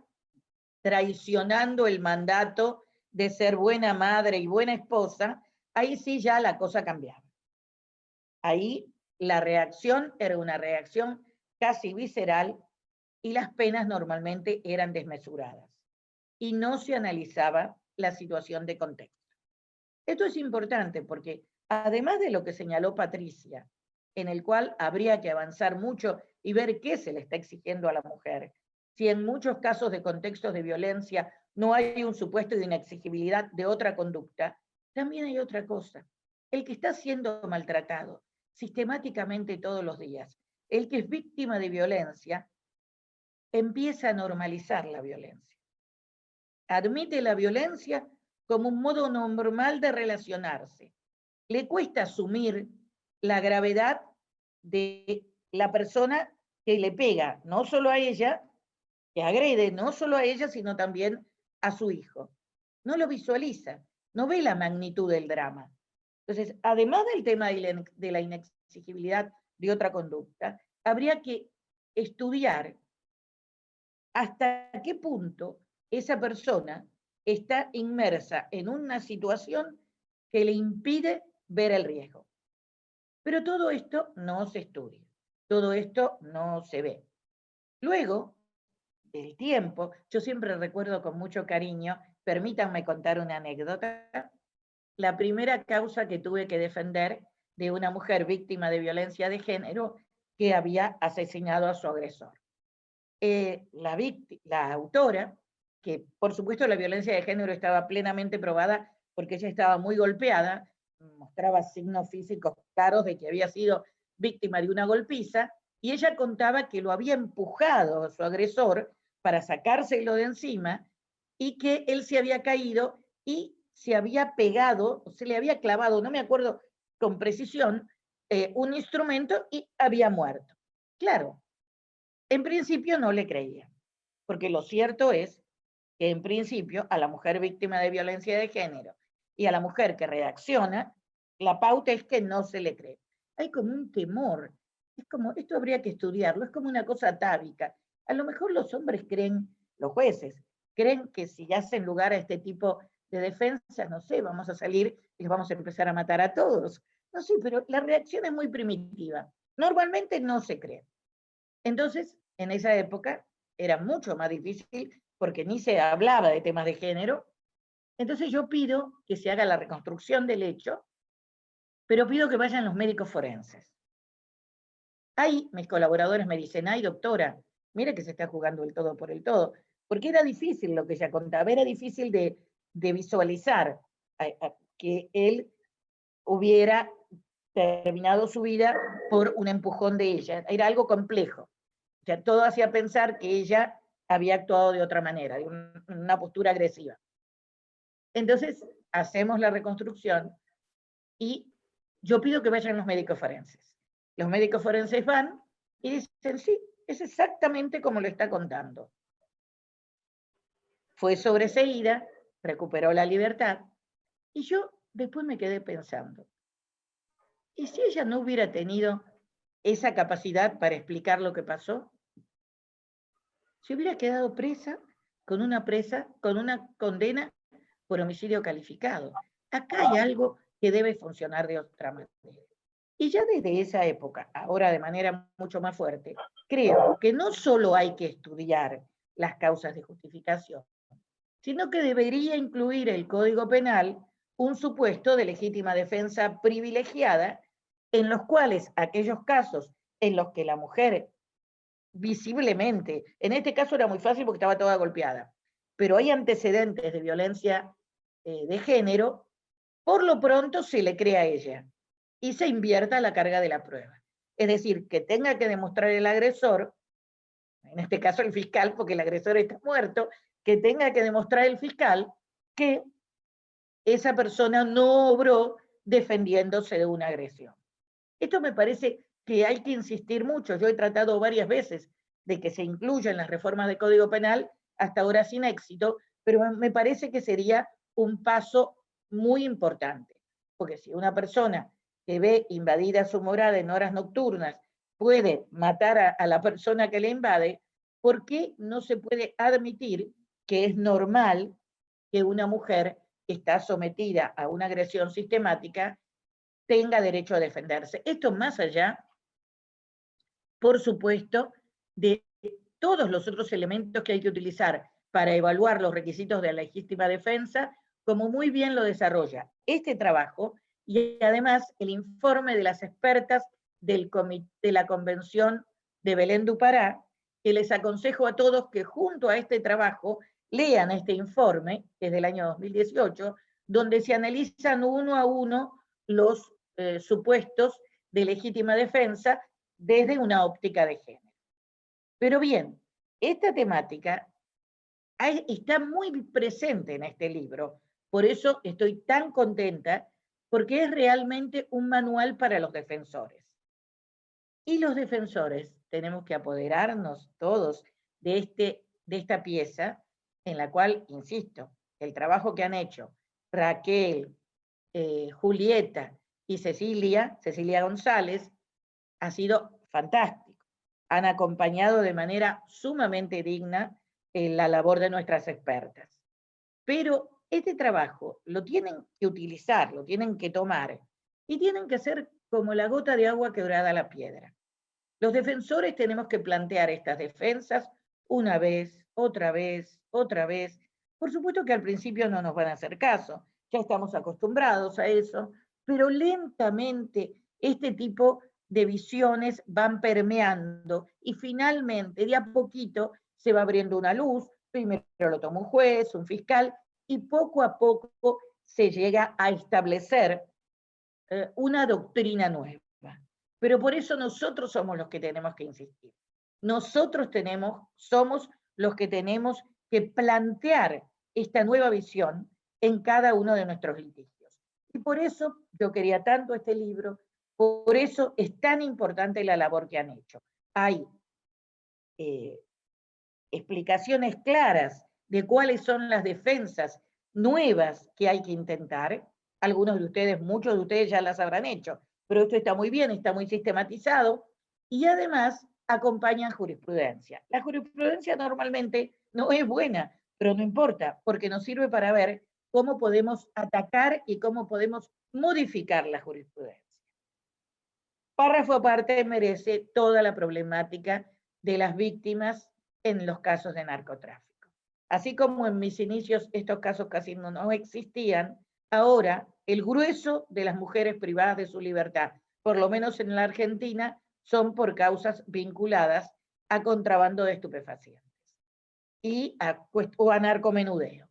traicionando el mandato de ser buena madre y buena esposa, ahí sí ya la cosa cambiaba. Ahí la reacción era una reacción casi visceral y las penas normalmente eran desmesuradas. Y no se analizaba la situación de contexto. Esto es importante porque, además de lo que señaló Patricia, en el cual habría que avanzar mucho y ver qué se le está exigiendo a la mujer, si en muchos casos de contextos de violencia no hay un supuesto de inexigibilidad de otra conducta, también hay otra cosa. El que está siendo maltratado sistemáticamente todos los días, el que es víctima de violencia, empieza a normalizar la violencia. Admite la violencia como un modo normal de relacionarse. Le cuesta asumir la gravedad de la persona que le pega, no solo a ella, que agrede no solo a ella, sino también a su hijo. No lo visualiza, no ve la magnitud del drama. Entonces, además del tema de la inexigibilidad de otra conducta, habría que estudiar hasta qué punto esa persona está inmersa en una situación que le impide ver el riesgo. Pero todo esto no se estudia, todo esto no se ve. Luego del tiempo, yo siempre recuerdo con mucho cariño, permítanme contar una anécdota, la primera causa que tuve que defender de una mujer víctima de violencia de género que había asesinado a su agresor. La autora, que por supuesto la violencia de género estaba plenamente probada porque ella estaba muy golpeada, mostraba signos físicos claros de que había sido víctima de una golpiza, y ella contaba que lo había empujado a su agresor para sacárselo de encima y que él se había caído y se había pegado, se le había clavado, no me acuerdo con precisión, un instrumento y había muerto. Claro, en principio no le creía, porque lo cierto es que en principio a la mujer víctima de violencia de género y a la mujer que reacciona, la pauta es que no se le cree. Hay como un temor, es como, esto habría que estudiarlo, es como una cosa atávica. A lo mejor los hombres creen, los jueces, creen que si hacen lugar a este tipo de defensas, no sé, vamos a salir y les vamos a empezar a matar a todos. No sé, pero la reacción es muy primitiva. Normalmente no se cree. Entonces, en esa época era mucho más difícil porque ni se hablaba de temas de género. Entonces yo pido que se haga la reconstrucción del hecho, pero pido que vayan los médicos forenses. Ahí mis colaboradores me dicen, ay doctora, mire que se está jugando el todo por el todo, porque era difícil lo que ella contaba, era difícil de visualizar que él hubiera terminado su vida por un empujón de ella, era algo complejo. O sea, todo hacía pensar que ella había actuado de otra manera, de una postura agresiva. Entonces, hacemos la reconstrucción y yo pido que vayan los médicos forenses. Los médicos forenses van y dicen, sí, es exactamente como lo está contando. Fue sobreseída, recuperó la libertad, y yo después me quedé pensando, ¿y si ella no hubiera tenido esa capacidad para explicar lo que pasó? Se hubiera quedado presa con una condena por homicidio calificado. Acá hay algo que debe funcionar de otra manera. Y ya desde esa época, ahora de manera mucho más fuerte, creo que no solo hay que estudiar las causas de justificación, sino que debería incluir el Código Penal un supuesto de legítima defensa privilegiada, en los cuales aquellos casos en los que la mujer visiblemente, en este caso era muy fácil porque estaba toda golpeada, pero hay antecedentes de violencia de género, por lo pronto se le cree a ella y se invierta la carga de la prueba. Es decir, que tenga que demostrar el agresor, en este caso el fiscal, porque el agresor está muerto, que tenga que demostrar el fiscal que esa persona no obró defendiéndose de una agresión. Esto me parece que hay que insistir mucho. Yo he tratado varias veces de que se incluya en las reformas de Código Penal, hasta ahora sin éxito, pero me parece que sería un paso muy importante, porque si una persona que ve invadida su morada en horas nocturnas puede matar a la persona que le invade, ¿por qué no se puede admitir que es normal que una mujer que está sometida a una agresión sistemática tenga derecho a defenderse? Esto más allá, por supuesto, de todos los otros elementos que hay que utilizar para evaluar los requisitos de la legítima defensa, como muy bien lo desarrolla este trabajo, y además el informe de las expertas de la Convención de Belén do Pará, que les aconsejo a todos que junto a este trabajo lean este informe, que es del año 2018, donde se analizan uno a uno los supuestos de legítima defensa desde una óptica de género. Pero bien, esta temática está muy presente en este libro, por eso estoy tan contenta, porque es realmente un manual para los defensores. Y los defensores tenemos que apoderarnos todos de esta pieza, en la cual, insisto, el trabajo que han hecho Raquel, Julieta y Cecilia González, ha sido fantástico. Han acompañado de manera sumamente digna la labor de nuestras expertas. Pero este trabajo lo tienen que utilizar, lo tienen que tomar, y tienen que ser como la gota de agua quebrada a la piedra. Los defensores tenemos que plantear estas defensas una vez, otra vez, otra vez. Por supuesto que al principio no nos van a hacer caso, ya estamos acostumbrados a eso, pero lentamente este tipo de visiones van permeando y finalmente de a poquito se va abriendo una luz. Primero lo toma un juez, un fiscal, y poco a poco se llega a establecer una doctrina nueva. Pero por eso nosotros somos los que tenemos que insistir. Nosotros somos los que tenemos que plantear esta nueva visión en cada uno de nuestros litigios. Y por eso yo quería tanto este libro, por eso es tan importante la labor que han hecho. Hay explicaciones claras de cuáles son las defensas nuevas que hay que intentar. Algunos de ustedes, muchos de ustedes ya las habrán hecho, pero esto está muy bien, está muy sistematizado, y además acompañan jurisprudencia. La jurisprudencia normalmente no es buena, pero no importa, porque nos sirve para ver cómo podemos atacar y cómo podemos modificar la jurisprudencia. Párrafo aparte merece toda la problemática de las víctimas en los casos de narcotráfico. Así como en mis inicios estos casos casi no existían, ahora el grueso de las mujeres privadas de su libertad, por lo menos en la Argentina, son por causas vinculadas a contrabando de estupefacientes o a narcomenudeo.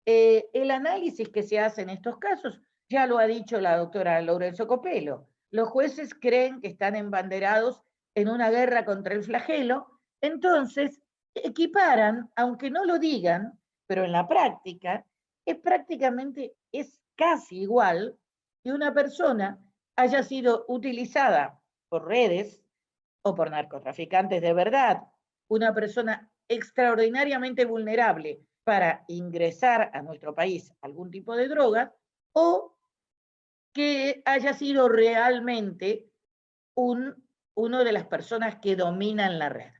El análisis que se hace en estos casos, ya lo ha dicho la doctora Lourenço Copelo, los jueces creen que están embanderados en una guerra contra el flagelo, entonces equiparan, aunque no lo digan, pero en la práctica, es casi igual que una persona haya sido utilizada por redes o por narcotraficantes de verdad, una persona extraordinariamente vulnerable para ingresar a nuestro país algún tipo de droga, o que haya sido realmente uno de las personas que dominan la red.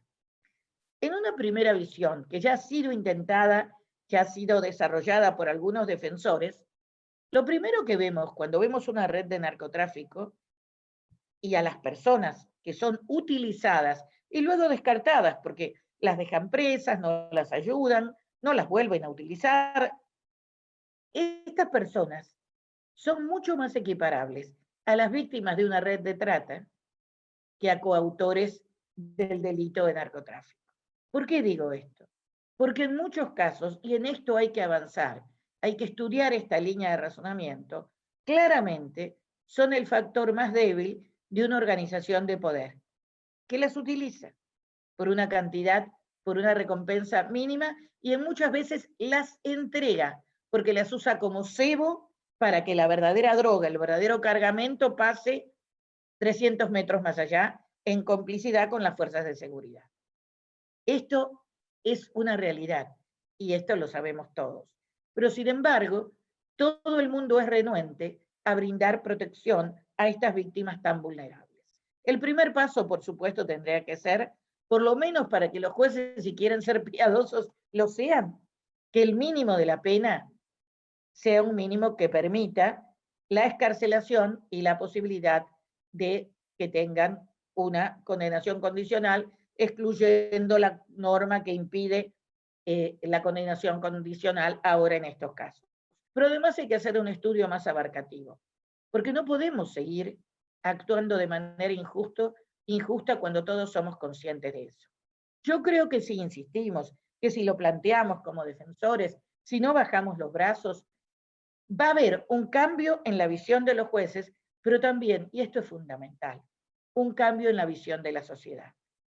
En una primera visión, que ya ha sido intentada, que ha sido desarrollada por algunos defensores, lo primero que vemos cuando vemos una red de narcotráfico y a las personas que son utilizadas y luego descartadas, porque las dejan presas, no las ayudan, no las vuelven a utilizar, estas personas son mucho más equiparables a las víctimas de una red de trata que a coautores del delito de narcotráfico. ¿Por qué digo esto? Porque en muchos casos, y en esto hay que avanzar, hay que estudiar esta línea de razonamiento, claramente son el factor más débil de una organización de poder, que las utiliza por una cantidad, por una recompensa mínima, y en muchas veces las entrega, porque las usa como cebo para que la verdadera droga, el verdadero cargamento pase 300 metros más allá en complicidad con las fuerzas de seguridad. Esto es una realidad y esto lo sabemos todos. Pero sin embargo, todo el mundo es renuente a brindar protección a estas víctimas tan vulnerables. El primer paso, por supuesto, tendría que ser, por lo menos para que los jueces, si quieren ser piadosos, lo sean, que el mínimo de la pena sea un mínimo que permita la excarcelación y la posibilidad de que tengan una condenación condicional, excluyendo la norma que impide la condenación condicional ahora en estos casos. Pero además hay que hacer un estudio más abarcativo, porque no podemos seguir actuando de manera injusta cuando todos somos conscientes de eso. Yo creo que si insistimos, que si lo planteamos como defensores, si no bajamos los brazos, va a haber un cambio en la visión de los jueces, pero también, y esto es fundamental, un cambio en la visión de la sociedad.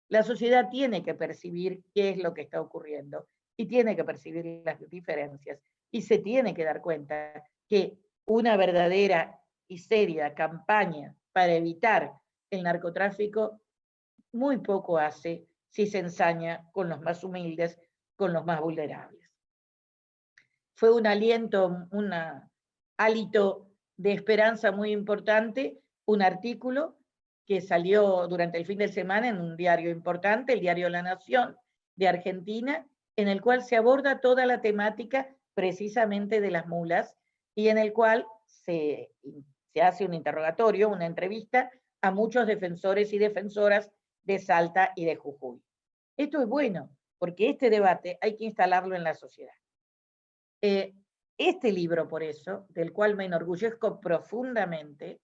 La sociedad tiene que percibir qué es lo que está ocurriendo y tiene que percibir las diferencias y se tiene que dar cuenta que una verdadera y seria campaña para evitar el narcotráfico muy poco hace si se ensaña con los más humildes, con los más vulnerables. Fue un hálito de esperanza muy importante un artículo que salió durante el fin de semana en un diario importante, el diario La Nación de Argentina, en el cual se aborda toda la temática precisamente de las mulas y en el cual se hace un interrogatorio, una entrevista a muchos defensores y defensoras de Salta y de Jujuy. Esto es bueno, porque este debate hay que instalarlo en la sociedad. Este libro, por eso, del cual me enorgullezco profundamente,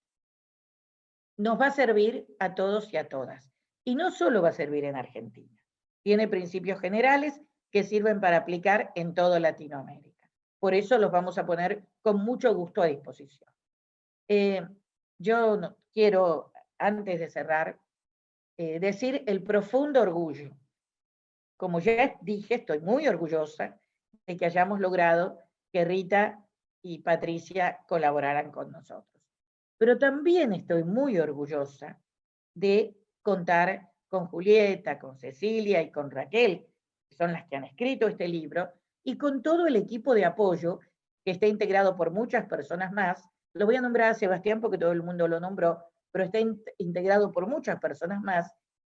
nos va a servir a todos y a todas. Y no solo va a servir en Argentina. Tiene principios generales que sirven para aplicar en toda Latinoamérica. Por eso los vamos a poner con mucho gusto a disposición. Yo quiero, antes de cerrar, decir el profundo orgullo. Como ya dije, estoy muy orgullosa de que hayamos logrado que Rita y Patricia colaboraran con nosotros. Pero también estoy muy orgullosa de contar con Julieta, con Cecilia y con Raquel, que son las que han escrito este libro, y con todo el equipo de apoyo que está integrado por muchas personas más. Lo voy a nombrar a Sebastián porque todo el mundo lo nombró, pero está integrado por muchas personas más,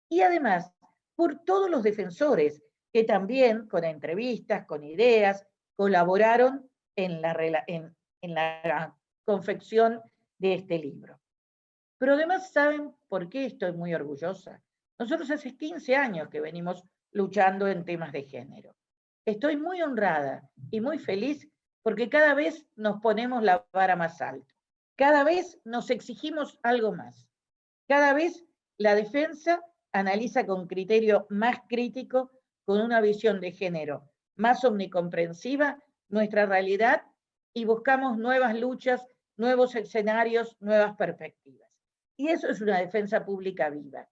y además por todos los defensores que también con entrevistas, con ideas, colaboraron en la confección de este libro. Pero además, ¿saben por qué estoy muy orgullosa? Nosotros hace 15 años que venimos luchando en temas de género. Estoy muy honrada y muy feliz porque cada vez nos ponemos la vara más alta. Cada vez nos exigimos algo más. Cada vez la defensa analiza con criterio más crítico, con una visión de género más omnicomprensiva, nuestra realidad y buscamos nuevas luchas, nuevos escenarios, nuevas perspectivas. Y eso es una defensa pública viva.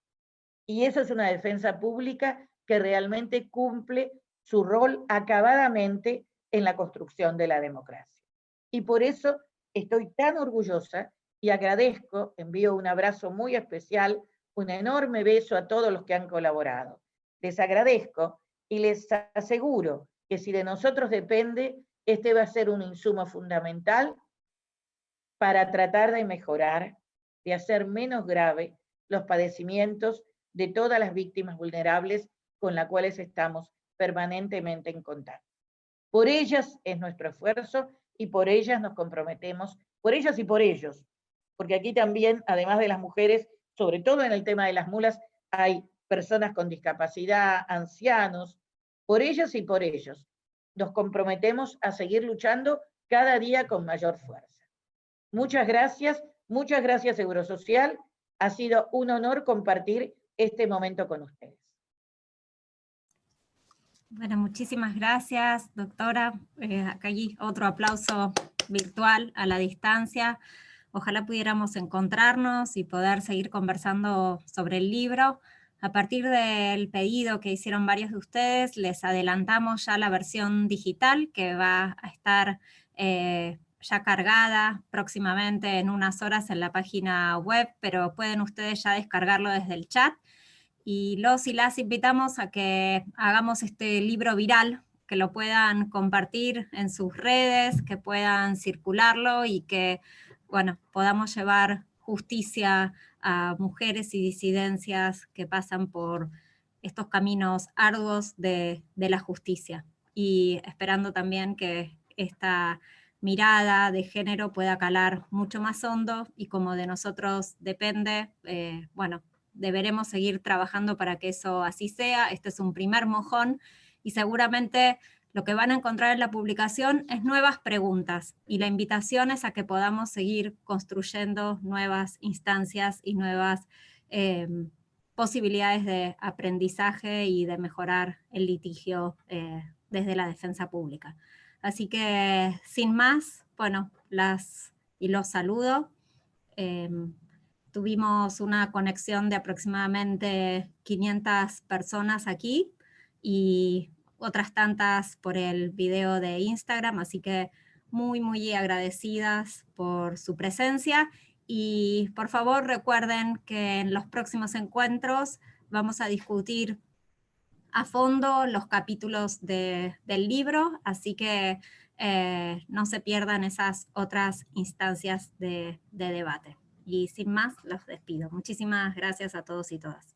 Y eso es una defensa pública que realmente cumple su rol acabadamente en la construcción de la democracia. Y por eso estoy tan orgullosa y agradezco, envío un abrazo muy especial, un enorme beso a todos los que han colaborado. Les agradezco y les aseguro que si de nosotros depende, este va a ser un insumo fundamental para tratar de mejorar, de hacer menos grave los padecimientos de todas las víctimas vulnerables con las cuales estamos permanentemente en contacto. Por ellas es nuestro esfuerzo y por ellas nos comprometemos, por ellas y por ellos, porque aquí también, además de las mujeres, sobre todo en el tema de las mulas, hay personas con discapacidad, ancianos, por ellas y por ellos. Nos comprometemos a seguir luchando cada día con mayor fuerza. Muchas gracias Eurosocial. Ha sido un honor compartir este momento con ustedes. Bueno, muchísimas gracias, doctora. Acá hay otro aplauso virtual a la distancia. Ojalá pudiéramos encontrarnos y poder seguir conversando sobre el libro. A partir del pedido que hicieron varios de ustedes, les adelantamos ya la versión digital que va a estar ya cargada próximamente en unas horas en la página web, pero pueden ustedes ya descargarlo desde el chat. Y los y las invitamos a que hagamos este libro viral, que lo puedan compartir en sus redes, que puedan circularlo y que, bueno, podamos llevar justicia a mujeres y disidencias que pasan por estos caminos arduos de la justicia. Y esperando también que esta mirada de género pueda calar mucho más hondo y como de nosotros depende, bueno, deberemos seguir trabajando para que eso así sea. Este es un primer mojón y seguramente lo que van a encontrar en la publicación es nuevas preguntas y la invitación es a que podamos seguir construyendo nuevas instancias y nuevas posibilidades de aprendizaje y de mejorar el litigio desde la defensa pública. Así que sin más, bueno, los saludo. Tuvimos una conexión de aproximadamente 500 personas aquí y otras tantas por el video de Instagram, así que muy, muy agradecidas por su presencia y por favor recuerden que en los próximos encuentros vamos a discutir a fondo los capítulos del libro, así que no se pierdan esas otras instancias de debate. Y sin más, los despido. Muchísimas gracias a todos y todas.